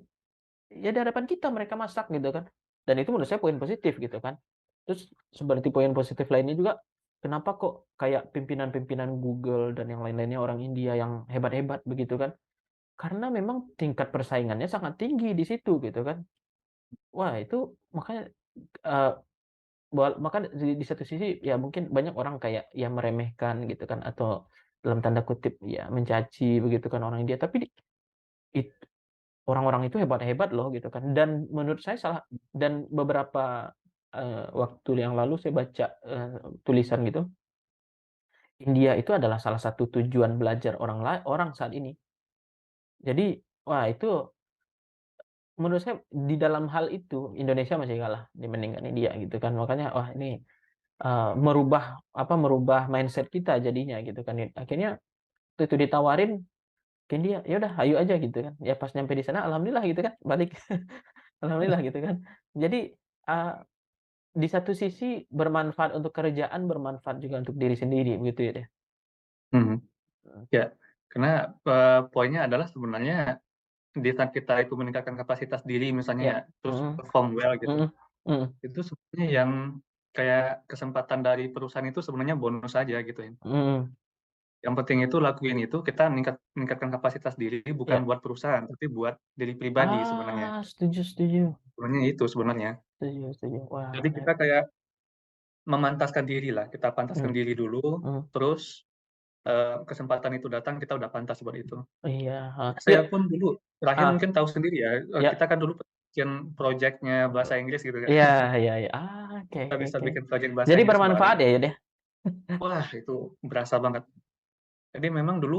A: ya di hadapan kita mereka masak gitu kan. Dan itu menurut saya poin positif gitu kan. Terus seperti poin positif lainnya juga, kenapa kok kayak pimpinan-pimpinan Google dan yang lain-lainnya orang India yang hebat-hebat begitu kan. Karena memang tingkat persaingannya sangat tinggi di situ gitu kan. Wah itu makanya, eee, maka di satu sisi ya mungkin banyak orang kayak ya meremehkan gitu kan atau dalam tanda kutip ya mencaci begitu kan orang India, tapi it orang-orang itu hebat-hebat loh gitu kan. Dan menurut saya dan beberapa, waktu yang lalu saya baca, tulisan gitu, India itu adalah salah satu tujuan belajar orang saat ini. Jadi, wah itu menurut saya di dalam hal itu Indonesia masih kalah dibandingkan India gitu kan. Makanya wah ini, merubah mindset kita jadinya gitu kan. Akhirnya waktu itu ditawarin ke India, ya udah ayo aja gitu kan. Ya pas nyampe di sana alhamdulillah gitu kan, balik. Alhamdulillah gitu kan. Jadi, eee, di satu sisi bermanfaat untuk kerjaan, bermanfaat juga untuk diri sendiri begitu ya deh?
B: mhm.
A: Heeh.
B: Ya, karena, poinnya adalah sebenarnya di saat kita itu meningkatkan kapasitas diri misalnya
A: Iya.
B: ya, terus
A: Mhm.
B: perform well gitu,
A: Mhm. Mhm.
B: itu sebenarnya yang kayak kesempatan dari perusahaan itu sebenarnya bonus saja gitu ya.
A: Mhm.
B: Yang penting itu lakuin itu kita meningkatkan kapasitas diri bukan
A: Iya.
B: buat perusahaan, tapi buat diri pribadi sebenarnya.
A: Setuju setuju.
B: Sebenarnya itu sebenarnya.
A: Setuju setuju. Wah,
B: Jadi kita kayak memantaskan diri lah, kita pantaskan
A: mhm.
B: diri dulu,
A: Mhm.
B: terus, kesempatan itu datang kita udah pantas buat itu.
A: Iya, heeh.
B: Saya
A: Yud
B: pun dulu terakhir
A: heeh,
B: mungkin tahu sendiri ya, kita
A: ya.
B: kan dulu bikin projeknya bahasa Inggris gitu kan.
A: Iya iya iya. Oke
B: Kita
A: oke
B: bisa
A: oke.
B: bikin project bahasa
A: Jadi
B: Inggris
A: bermanfaat
B: bareng.
A: ya, Yud, ya?
B: Wah, itu berasa banget. Jadi memang dulu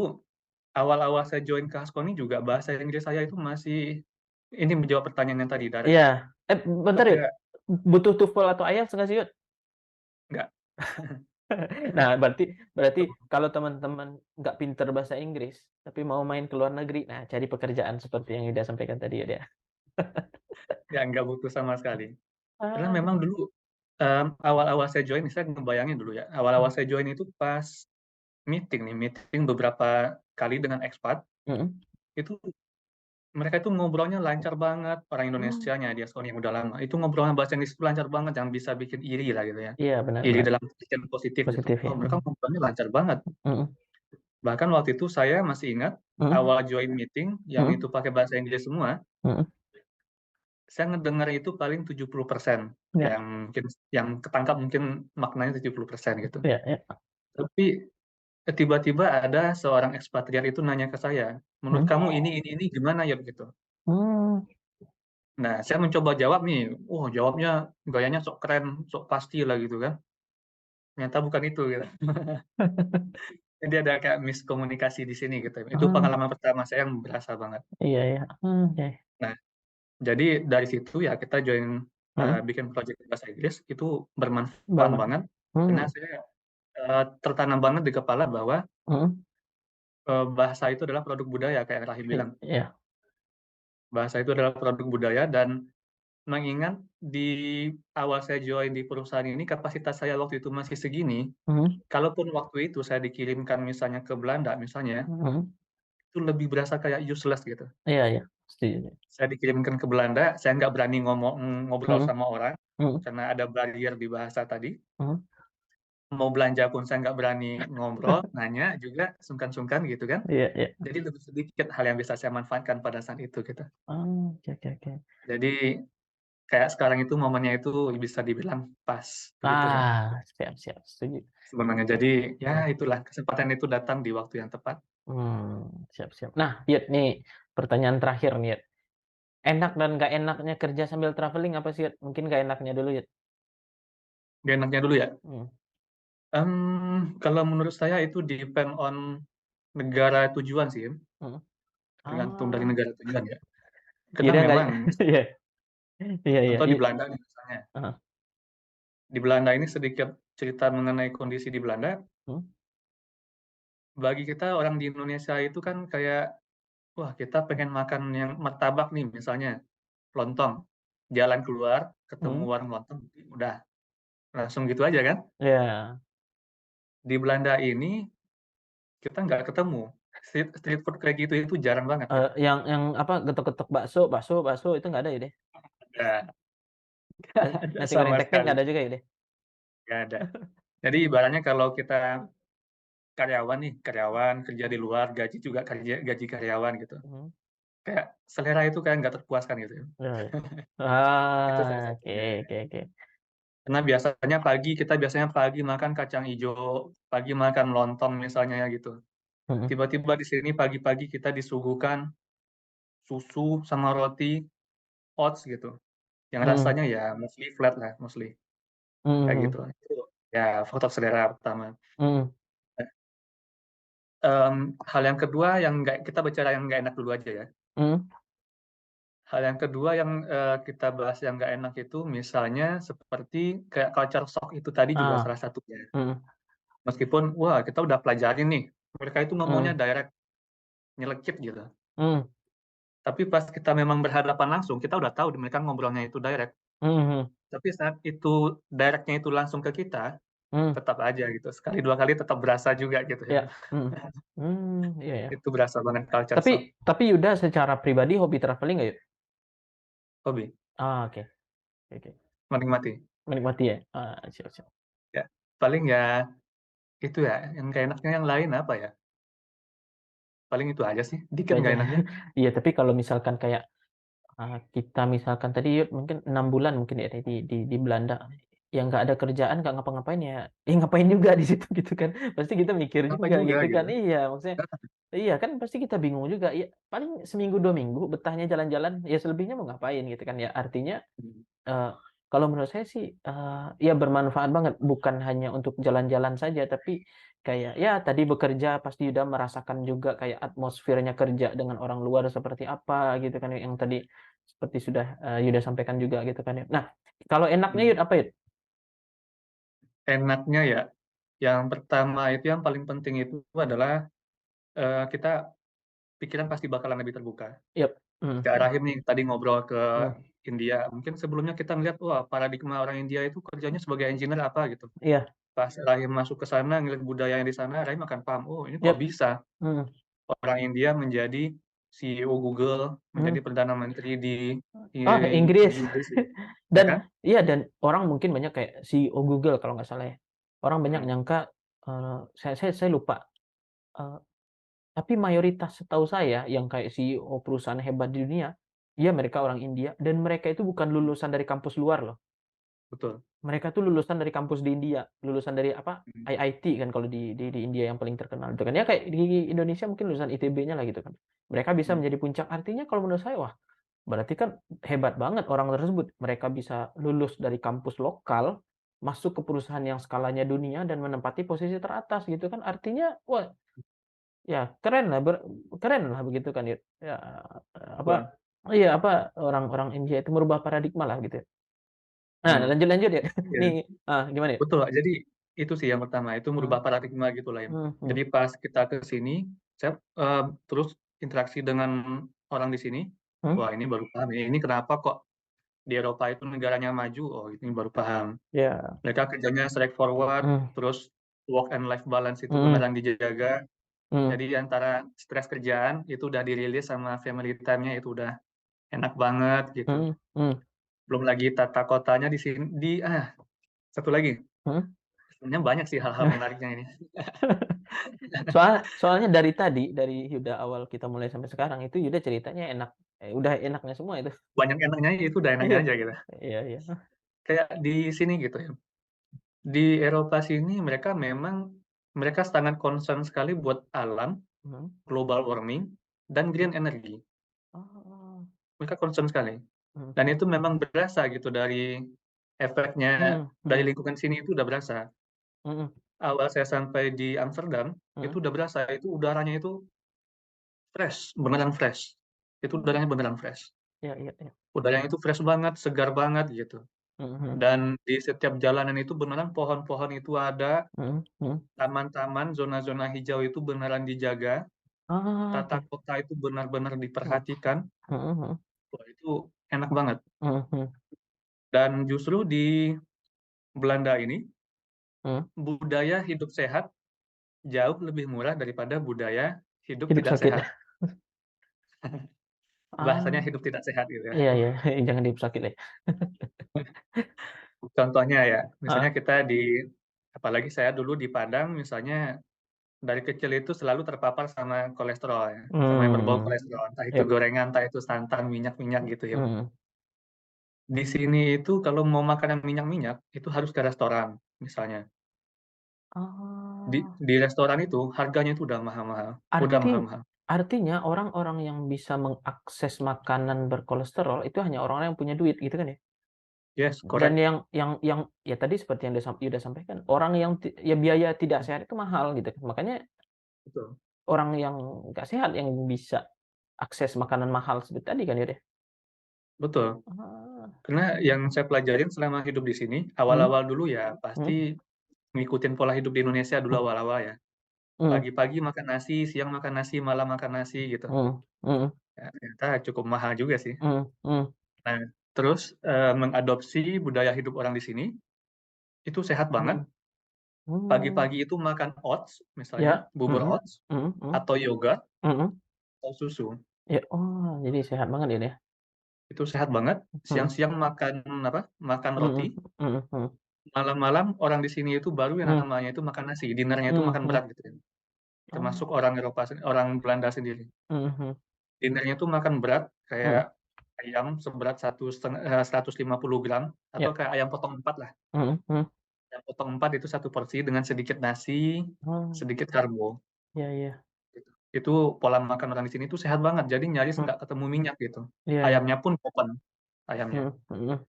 B: awal-awal saya join ke Haskoni juga bahasa Inggris saya itu masih ini menjawab pertanyaan yang tadi direct.
A: Iya.
B: Itu
A: Bentar, Yud.
B: kayak
A: Butuh TOEFL atau IELTS nggak sih, Yud?
B: nggak
A: Nah, berarti berarti kalau teman-teman nggak pinter bahasa Inggris, tapi mau main ke luar negeri, nah cari pekerjaan seperti yang Yuda sampaikan tadi ya, dia.
B: nggak butuh sama sekali. Karena
A: Ah,
B: memang dulu, awal-awal saya join, saya ngebayangin dulu ya, awal-awal
A: mhm,
B: saya join itu pas meeting beberapa kali dengan expat,
A: mhm.
B: itu mereka itu ngobrolnya lancar banget, orang
A: Mmm,
B: Indonesianya di Askoni yang udah lama, itu ngobrolnya bahasa Inggris itu lancar banget yang bisa bikin iri lah gitu ya.
A: iya benar
B: Iri
A: benar,
B: dalam artian positif gitu.
A: positif
B: Oh
A: ya,
B: mereka
A: mhm,
B: ngobrolnya lancar banget.
A: mhm,
B: Bahkan waktu itu saya masih ingat,
A: mhm,
B: awal join meeting yang itu
A: mhm,
B: pakai bahasa Inggris semua,
A: mhm,
B: saya ngedengar itu paling 70%
A: iya
B: yang mungkin yang ketangkap mungkin maknanya 70% gitu.
A: iya iya,
B: Tapi tiba-tiba ada seorang ekspatriat itu nanya ke saya, "Menurut
A: mhm,
B: kamu ini gimana ya?" Gitu.
A: mmm.
B: Nah, saya mencoba jawab nih, jawabnya gayanya sok keren, sok pasti lah gitu kan. Ternyata bukan itu gitu. Jadi ada kayak miskomunikasi di sini gitu. Itu
A: Mmm,
B: pengalaman pertama saya yang berasa banget.
A: iya iya, oke,
B: Nah, jadi dari situ ya kita join,
A: mhm,
B: bikin project bahasa Inggris itu bermanfaat
A: bermanfaat,
B: banget karena
A: mmm,
B: saya, tertanam banget di kepala bahwa,
A: mhm,
B: bahasa itu adalah produk budaya kayak Rahim bilang.
A: iya,
B: Bahasa itu adalah produk budaya dan mengingat di awal saya join di perusahaan ini kapasitas saya waktu itu masih segini,
A: mhm,
B: kalaupun waktu itu saya dikirimkan misalnya ke Belanda misalnya,
A: mhm,
B: itu lebih berasa kayak useless gitu.
A: iya iya, setuju,
B: Saya dikirimkan ke Belanda, saya nggak berani ngobrol
A: mhm,
B: sama orang,
A: mhm,
B: karena ada barrier di bahasa tadi.
A: mhm,
B: Mau belanja pun saya nggak berani ngobrol, nanya juga sungkan-sungkan gitu kan.
A: iya iya,
B: Jadi lebih sedikit hal yang bisa saya manfaatkan pada saat itu gitu.
A: oke oke oke.
B: Jadi kayak sekarang itu momennya itu bisa dibilang pas, begitu sih.
A: Siap siap, setuju.
B: Sebenarnya jadi, ya
A: Mmm,
B: itulah kesempatan itu datang di waktu yang tepat.
A: siap siap. Nah, Yud, nih pertanyaan terakhir nih, Yud. Enak dan nggak enaknya kerja sambil travelling apa sih, Yud? Mungkin nggak enaknya dulu, Yud.
B: Nggak enaknya dulu ya,
A: Mhm.
B: kalau menurut saya itu depend on negara tujuan sih,
A: Mhm.
B: tergantung dari
A: Ah,
B: negara tujuan ya. Karena
A: jadi nggak
B: memang
A: iya iya iya,
B: contoh di Belanda nih misalnya,
A: heeh,
B: di Belanda ini sedikit cerita mengenai kondisi di Belanda,
A: mhm,
B: bagi kita orang di Indonesia itu kan kayak, wah kita pengen makan yang martabak nih misalnya, lontong. jalan keluar, ketemu
A: Mhm.
B: warung lontong, udah langsung gitu aja kan.
A: Iya.
B: Di Belanda ini kita nggak ketemu, street street food kayak gitu itu jarang banget gitu.
A: Yang apa, getok-getok bakso bakso bakso itu nggak ada ya deh?
B: Nggak ada
A: Nasi goreng
B: sama
A: tek-tek
B: sekali,
A: nggak ada juga ya deh?
B: nggak ada. Jadi ibaratnya kalau kita karyawan nih, karyawan kerja di luar, gaji juga gaji karyawan gitu.
A: Mhm.
B: Kayak selera itu kayak nggak terpuaskan gitu ya.
A: Iya iya.
B: Itu salah
A: Oke
B: satunya.
A: oke oke.
B: Karena kita biasanya pagi makan kacang ijo, pagi makan lontong misalnya ya gitu.
A: Mhm.
B: Tiba-tiba di sini pagi-pagi kita disuguhkan susu sama roti, oats gitu. Yang
A: Mhm.
B: rasanya ya mostly flat lah, mostly
A: Mhm
B: kayak gitu.
A: mhm.
B: Itu ya faktor selera pertama.
A: Mhm.
B: Hal yang kedua yang nggak kita bicara yang nggak enak dulu aja ya.
A: Mhm.
B: Hal yang kedua yang kita bahas yang nggak enak itu misalnya seperti kayak culture shock itu tadi juga
A: Ah.
B: salah satunya.
A: Mhm.
B: Meskipun wah kita udah pelajarin nih, mereka itu ngomongnya
A: Mhm.
B: direct, nyelekit gitu.
A: Mhm.
B: Tapi pas kita memang berhadapan langsung, kita udah tahu mereka ngobrolnya itu direct.
A: Mhm mhm.
B: Tapi saat itu directnya itu langsung ke kita,
A: Mhm.
B: tetap aja gitu. Sekali dua kali tetap berasa juga gitu ya.
A: Iya. Mhm. Iya ya.
B: Itu berasa banget culture shock.
A: Tapi Yuda secara pribadi hobi travelling nggak, Yud?
B: Hobi,
A: Oke oke.
B: menikmati.
A: Menikmati ya? Siap siap.
B: Ya, paling ya itu ya, yang gak enaknya yang lain apa ya? Paling itu aja sih,
A: Itu
B: dikit
A: aja.
B: nggak enaknya.
A: Iya, tapi kalau misalkan kayak, kita misalkan tadi Yud mungkin 6 bulan mungkin ya di Belanda, yang nggak ada kerjaan, nggak ngapa-ngapain ya, ngapain juga di situ gitu kan. Pasti kita mikir
B: Apa
A: juga
B: juga
A: gitu kan.
B: gitu.
A: Iya, maksudnya iya kan pasti kita bingung juga, ya paling seminggu 2 minggu betahnya jalan-jalan, ya selebihnya mau ngapain gitu kan ya. Artinya
B: Hmm.
A: kalau menurut saya sih, ya bermanfaat banget, bukan hanya untuk jalan-jalan saja, tapi kayak ya tadi bekerja pasti udah merasakan juga kayak atmosfernya kerja dengan orang luar seperti apa gitu kan, yang tadi seperti sudah, Yuda sampaikan juga gitu kan ya. Nah, kalau enaknya
B: Hmm.
A: Yud apa Yud?
B: Enaknya ya, yang pertama itu yang paling penting itu adalah kita pikiran pasti bakalan lebih terbuka.
A: Yap, mhm
B: Ke
A: mhm,
B: arahin nih tadi ngobrol ke
A: mhm,
B: India. Mungkin sebelumnya kita ngeliat, wah paradigma orang India itu kerjanya sebagai engineer apa gitu.
A: iya,
B: Pas Rahim masuk ke sana, ngeliat budaya yang di sana, Rahim akan paham, oh ini kok
A: yap,
B: bisa
A: mhm
B: orang India menjadi CEO Google, menjadi
A: mhm.
B: perdana menteri
A: Oh,
B: di
A: Inggris.
B: Inggris gitu. Ya kan?
A: Dan iya, dan orang mungkin banyak kayak CEO Google kalau nggak salah ya. Orang banyak
B: Hmm,
A: nyangka, saya lupa, eee tapi mayoritas setahu saya yang kayak CEO perusahaan hebat di dunia, ya mereka orang India dan mereka itu bukan lulusan dari kampus luar loh.
B: betul.
A: Mereka tuh lulusan dari kampus di India, lulusan dari apa,
B: Hmm,
A: IIT kan kalau di India yang paling terkenal itu kan. Ya kayak di Indonesia mungkin lulusan ITB-nya lah gitu kan. Mereka bisa
B: hmm,
A: menjadi puncak, artinya kalau menurut saya, wah berarti kan hebat banget orang tersebut. Mereka bisa lulus dari kampus lokal, masuk ke perusahaan yang skalanya dunia dan menempati posisi teratas gitu kan. Artinya, wah ya, keren lah begitu kan ya. Ya, apa
B: betul.
A: iya, apa, orang-orang India itu merubah paradigma lah gitu ya. Nah,
B: Hmm,
A: lanjut lanjut ya.
B: iya,
A: Nih gimana ya?
B: betul. Jadi itu sih yang pertama, itu
A: Mmm,
B: merubah paradigma gitu lah.
A: mhm
B: Jadi pas kita ke sini, saya terus interaksi dengan orang di sini,
A: mhm,
B: wah ini baru paham ya, ini kenapa kok di Eropa itu negaranya maju, oh ini baru paham.
A: iya,
B: Mereka kerjanya straightforward,
A: mmm,
B: terus work and life balance itu
A: mhm
B: beneran dijaga.
A: mhm
B: Jadi antara stres kerjaan itu udah dirilis sama family time-nya itu udah enak banget gitu.
A: mhm mhm
B: Belum lagi tata kotanya di sini satu lagi,
A: mhm.
B: sebenarnya banyak sih hal-hal menariknya ini.
A: Soalnya dari tadi, dari Yuda awal kita mulai sampai sekarang itu Yuda ceritanya enak, udah enaknya semua itu.
B: Banyak enaknya itu udah enaknya
A: Iya,
B: aja gitu.
A: iya iya.
B: Kayak di sini gitu ya. Di Eropa sini mereka sangat concern sekali buat alam,
A: Mhm.
B: global warming, dan green energy.
A: Oh,
B: Mereka concern sekali.
A: mhm
B: Dan itu memang berasa gitu dari efeknya
A: mhm
B: dari
A: mhm
B: lingkungan sini itu udah berasa.
A: mhm
B: Awal saya sampai di Amsterdam, itu
A: mhm.
B: udah berasa, itu udaranya itu fresh, beneran fresh. Itu
A: Oh,
B: udaranya beneran fresh.
A: iya iya iya.
B: Udaranya itu fresh banget, segar banget gitu.
A: Mhm mhm.
B: Dan di setiap jalanan itu beneran pohon-pohon itu ada,
A: Mhm mhm.
B: taman-taman, zona-zona hijau itu beneran dijaga,
A: Oh,
B: tata
A: oke.
B: kota itu benar-benar
A: Mhm
B: diperhatikan.
A: mhm mhm.
B: Wah, itu enak banget.
A: Mhm mhm,
B: Dan justru di Belanda ini,
A: mhm.
B: budaya hidup sehat jauh lebih murah daripada budaya hidup
A: Hidup
B: tidak
A: sakit.
B: sehat. Bahasanya
A: Ah,
B: hidup tidak sehat gitu ya.
A: iya iya, jangan hidup sakit ya.
B: Contohnya ya, misalnya
A: Heeh,
B: kita apalagi saya dulu di Padang misalnya dari kecil itu selalu terpapar sama kolesterol ya, sama yang berbau
A: mmm,
B: kolesterol, entah itu
A: yap,
B: gorengan, entah itu santan, minyak-minyak gitu ya.
A: mhm.
B: Di sini itu kalau mau makan yang minyak-minyak, itu harus ke restoran misalnya. Di
A: Oh,
B: di restoran itu harganya itu udah
A: arti
B: mahal-mahal.
A: artinya orang-orang yang bisa mengakses makanan berkolesterol itu hanya orang-orang yang punya duit gitu kan ya?
B: Yes,
A: Dan
B: correct,
A: yang ya tadi seperti yang Yuda sampaikan, orang yang ya biaya tidak sehat itu mahal gitu kan. Makanya
B: betul.
A: orang yang nggak sehat yang bisa akses makanan mahal seperti tadi kan Yuda?
B: Betul,
A: Ah,
B: karena yang saya pelajarin selama hidup di sini,
A: mhm
B: awal-awal dulu ya
A: mhm
B: pasti ngikutin pola hidup di Indonesia dulu
A: mhm
B: awal-awal ya.
A: mhm
B: Pagi-pagi makan nasi, siang makan nasi, malam makan nasi gitu.
A: mhm mhm
B: Ya ternyata cukup mahal juga sih.
A: mhm mhm
B: Nah, terus, mengadopsi budaya hidup orang di sini, itu sehat banget.
A: mhm. Oh,
B: Pagi-pagi itu makan oats, misalnya
A: ya,
B: bubur
A: mhm
B: oats,
A: mhm mhm
B: atau yogurt,
A: mhm.
B: atau susu.
A: Ya, oh, jadi sehat banget ini ya?
B: Itu sehat banget.
A: Mhm
B: Siang-siang makan apa, makan roti,
A: mhm mhm mhm
B: malam-malam orang di sini itu baru yang
A: mhm
B: namanya itu makan nasi, dinner-nya itu
A: mhm
B: makan
A: mhm.
B: berat gitu ya, termasuk
A: Oh,
B: orang Belanda sendiri.
A: mhm mhm
B: Dinner-nya itu makan berat, kayak
A: mhm.
B: ayam seberat 150 gram, atau
A: Ya,
B: kayak ayam potong 4 lah.
A: mhm mhm.
B: Ayam potong 4 itu satu porsi dengan sedikit nasi,
A: Oh,
B: sedikit karbo,
A: iya iya.
B: gitu. Itu pola makan orang di sini tuh sehat banget, jadi nyaris
A: Mmm,
B: nggak ketemu minyak gitu.
A: iya iya.
B: Ayamnya pun open, ayamnya.
A: Mhm mhm.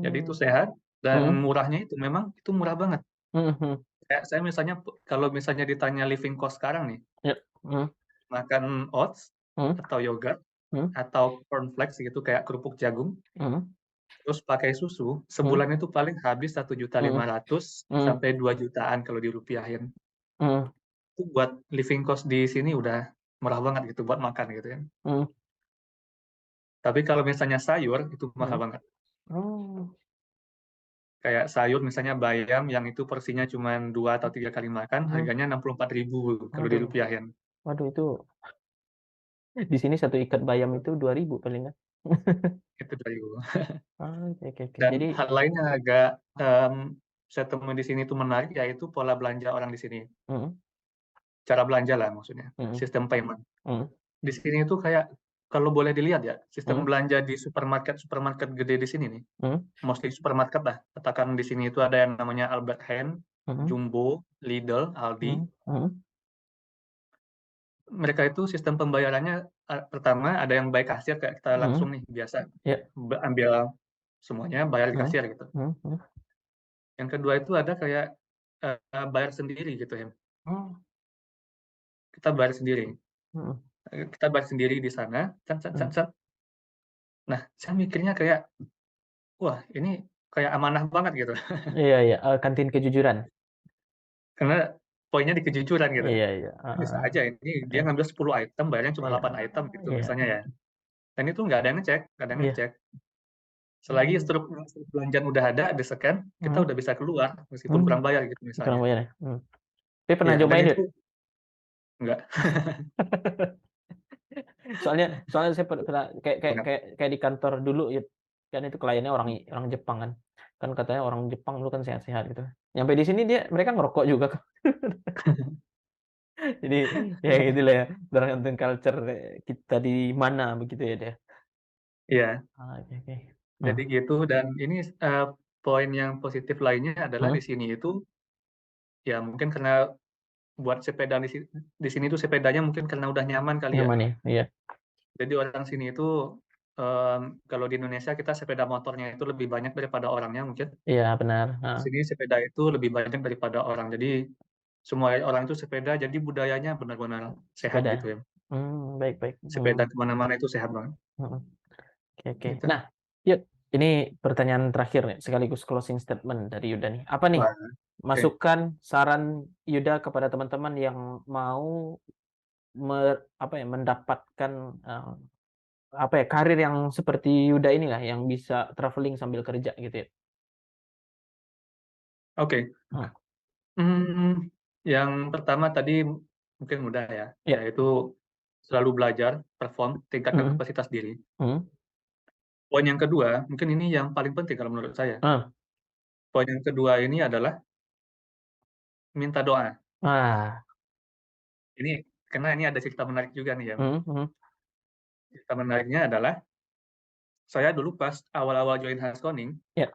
B: Jadi itu
A: Mmm,
B: sehat dan
A: mhm
B: murahnya itu memang itu murah banget.
A: mhm mhm.
B: Kayak saya misalnya kalau misalnya ditanya living cost sekarang nih,
A: Ya, mhm
B: makan oats
A: mhm
B: atau yogurt
A: mhm
B: atau cornflakes gitu kayak kerupuk jagung,
A: mhm
B: terus pakai susu,
A: mhm
B: sebulan itu paling habis 1.500.000
A: mhm
B: sampai 2 jutaan kalau dirupiahin.
A: mhm
B: Itu buat living cost di sini udah murah banget gitu buat makan gitu kan.
A: mhm
B: Tapi kalau misalnya sayur itu mahal
A: mhm.
B: banget.
A: Oh,
B: Kayak sayur misalnya bayam yang itu porsinya cuma 2 atau 3 kali makan,
A: mhm.
B: harganya 64.000 kalau
A: Waduh
B: dirupiahin.
A: waduh itu di sini satu ikat bayam itu 2.000 paling kan?
B: Itu dari
A: Ah, oke oke oke.
B: dan
A: Jadi
B: hal lain yang agak, saya temui di sini itu menarik, yaitu pola belanja orang di sini.
A: mhm
B: Cara belanja lah maksudnya,
A: mhm
B: sistem payment.
A: mhm
B: Di sini itu kayak kalau boleh dilihat ya, sistem
A: mhm
B: belanja di supermarket-supermarket gede di sini nih,
A: mhm
B: mostly supermarket lah. Katakan di sini itu ada yang namanya Albert Heijn,
A: mhm
B: Jumbo, Lidl, Aldi.
A: mhm mhm.
B: Mereka itu sistem pembayarannya, pertama ada yang by kasir kayak kita langsung
A: Mhm,
B: nih biasa
A: ya,
B: ambil semuanya bayar di
A: mhm
B: kasir gitu.
A: mhm mhm.
B: Yang kedua itu ada kayak, bayar sendiri gitu ya,
A: Oh,
B: kita bayar sendiri.
A: mhm
B: Kita bayar sendiri di sana, set set set
A: mhm.
B: set. Nah, saya mikirnya kayak, wah ini kayak amanah banget gitu.
A: Iya iya, kantin kejujuran.
B: Karena poinnya di kejujuran gitu.
A: Iya iya,
B: Bisa
A: heeh,
B: aja ini dia
A: iya
B: ngambil 10 item, bayarnya cuma
A: iya
B: 8 item gitu
A: iya
B: misalnya ya. Dan itu nggak ada yang ngecek, nggak ada yang
A: iya,
B: ngecek. Selagi
A: mmm,
B: struk belanjaan udah ada, di-scan, kita
A: mhm
B: udah bisa keluar meskipun
A: mhm,
B: kurang bayar gitu
A: kurang
B: misalnya.
A: bayar ya? Tapi pernah
B: Iya, dan
A: cobain, Yud?
B: itu enggak.
A: Soalnya saya pernah kayak kayak
B: Banget.
A: kayak kayak di kantor dulu, Yud, kan itu kliennya orang orang Jepang kan. Kan katanya orang Jepang dulu kan sehat-sehat gitu. Nyampe di sini mereka ngerokok juga kok. Jadi ya gitulah ya, tergantung culture kita di mana begitu ya, deh.
B: Iya,
A: Oke oke.
B: jadi
A: Mhm
B: gitu dan ini, poin yang positif lainnya adalah di
A: mhm,
B: sini itu, ya mungkin karena buat sepeda di sini tuh sepedanya mungkin karena udah nyaman kali ya.
A: nyaman ya? Iya
B: Jadi orang sini itu, kalau di Indonesia kita sepeda motornya itu lebih banyak daripada orangnya mungkin.
A: iya benar,
B: Di
A: heeh,
B: sini sepeda itu lebih banyak daripada orang. Jadi semua orang itu sepeda, jadi budayanya benar-benar sehat gitu
A: sepeda.
B: ya.
A: Baik baik,
B: Sepeda ke mana-mana itu sehat banget,
A: mhm, oke oke.
B: gitu.
A: Nah, Yud, ini pertanyaan terakhir nih, sekaligus closing statement dari Yuda nih. Apa nih
B: Wah, oke.
A: masukan, saran Yuda kepada teman-teman yang mau apa ya, mendapatkan, apa ya, karir yang seperti Yuda inilah yang bisa traveling sambil kerja gitu ya?
B: Oke,
A: Hmm.
B: yang pertama tadi mungkin mudah ya,
A: Ya.
B: yaitu selalu belajar, perform, tingkatkan
A: Mhm,
B: kapasitas diri.
A: mhm,
B: Poin yang kedua, mungkin ini yang paling penting kalau menurut saya.
A: ah,
B: Poin yang kedua ini adalah minta doa.
A: ah,
B: Ini karena ini ada cerita menarik juga nih ya.
A: mhm, mhm,
B: Cerita menariknya adalah saya dulu pas awal-awal join Haskoning,
A: ya,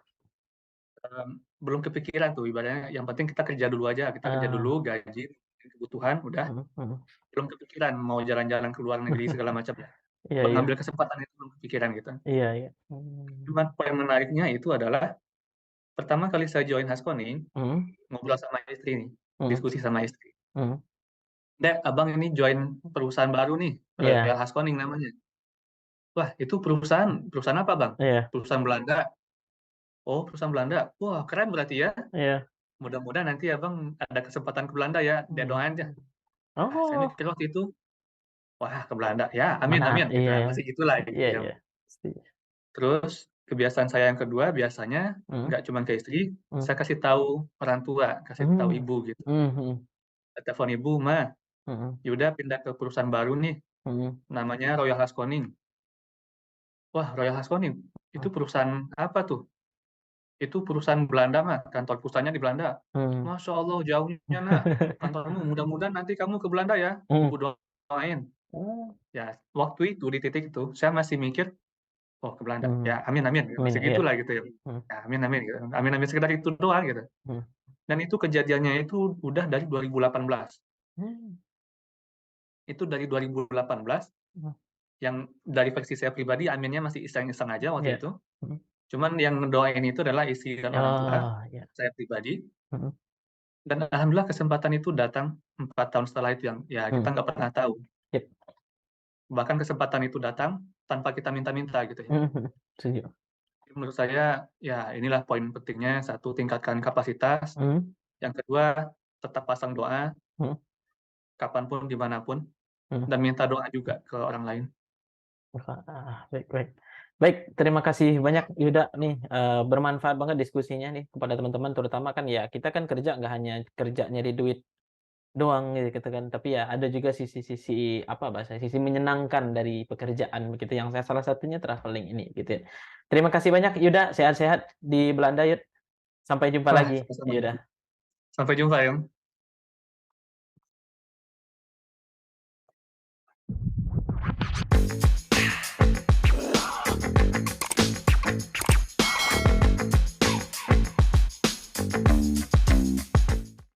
B: belum kepikiran tuh ibaratnya yang penting kita kerja dulu aja, kita kerja dulu,
A: ah,
B: gaji, kebutuhan, udah.
A: mhm, mhm.
B: Belum kepikiran mau jalan-jalan ke luar negeri segala macam ya.
A: Iya,
B: Buat
A: iya,
B: ngambil kesempatan itu belum kepikiran gitu.
A: iya, iya. Mmm,
B: Cuman poin menariknya itu adalah pertama kali saya join Haskoning,
A: mhm,
B: ngobrol sama istri nih,
A: mhm,
B: diskusi sama istri.
A: mhm,
B: Dek, abang ini join perusahaan baru nih, Royal
A: iya,
B: Haskoning namanya. Wah, itu perusahaan, perusahaan apa bang?
A: iya,
B: Perusahaan Belanda. Oh, perusahaan Belanda. Wah, keren berarti ya.
A: iya,
B: Mudah-mudahan nanti abang ada kesempatan ke Belanda ya, dia
A: mhm.
B: doain aja. Ah, saya
A: Oh,
B: mikir waktu itu, wah ke Belanda, ya amin
A: mana
B: amin gitu
A: iya,
B: kan,
A: ya,
B: masih gitulah gitu
A: iya,
B: ya.
A: iya, setuju.
B: Terus kebiasaan saya yang kedua biasanya
A: Mhm,
B: nggak cuma ke istri,
A: mhm,
B: saya kasih tahu orang tua, kasih tahu
A: mmm,
B: ibu gitu.
A: mhm, mhm,
B: Saya telepon ibu, ma,
A: mhm,
B: Yuda pindah ke perusahaan baru nih,
A: mhm,
B: namanya Royal Haskoning. Wah, Royal Haskoning, itu perusahaan apa tuh? Itu perusahaan Belanda mah, kantor pusatnya di Belanda.
A: mhm,
B: Masya Allah, jauhnya nak, kantormu. Mudah-mudahan nanti kamu ke Belanda ya, ibu
A: mhm,
B: doain.
A: oh,
B: Ya, waktu itu di titik itu, saya masih mikir, oh ke Belanda, ya
A: mhm,
B: amin amin,
A: amin,
B: masih
A: iya,
B: gitulah gitu ya.
A: mhm,
B: Ya, amin amin, gitu. Amin amin sekedar itu doang gitu.
A: mhm,
B: Dan itu kejadiannya itu udah dari 2018.
A: mmm,
B: Itu dari 2018,
A: mhm,
B: yang dari versi saya pribadi, aminnya masih iseng-iseng aja waktu
A: iya,
B: itu.
A: mhm,
B: Cuman yang ngedoain itu adalah istri dan orang tua,
A: oh, iya,
B: saya pribadi.
A: mhm,
B: Dan alhamdulillah kesempatan itu datang 4 tahun setelah itu yang ya kita
A: mhm,
B: nggak pernah tahu.
A: iya,
B: Bahkan kesempatan itu datang tanpa kita minta-minta gitu ya.
A: mhm, mhm, setuju,
B: Menurut saya ya inilah poin pentingnya, satu tingkatkan kapasitas,
A: mhm,
B: yang kedua tetap pasang doa
A: mhm,
B: kapanpun dimanapun
A: mhm.
B: dan minta doa juga ke orang lain.
A: Baik, baik. Baik, terima kasih banyak Yuda nih, bermanfaat banget diskusinya nih kepada teman-teman, terutama kan ya kita kan kerja nggak hanya kerja nyari duit doang gitu kan, tapi ya ada juga sisi-sisi apa bahasa sisi menyenangkan dari pekerjaan begitu, yang saya salah satunya traveling ini gitu ya. Terima kasih banyak Yuda, sehat-sehat di Belanda Yud. Sampai jumpa
B: Wah,
A: lagi
B: sama-sama.
A: Yuda.
B: Sampai jumpa ya.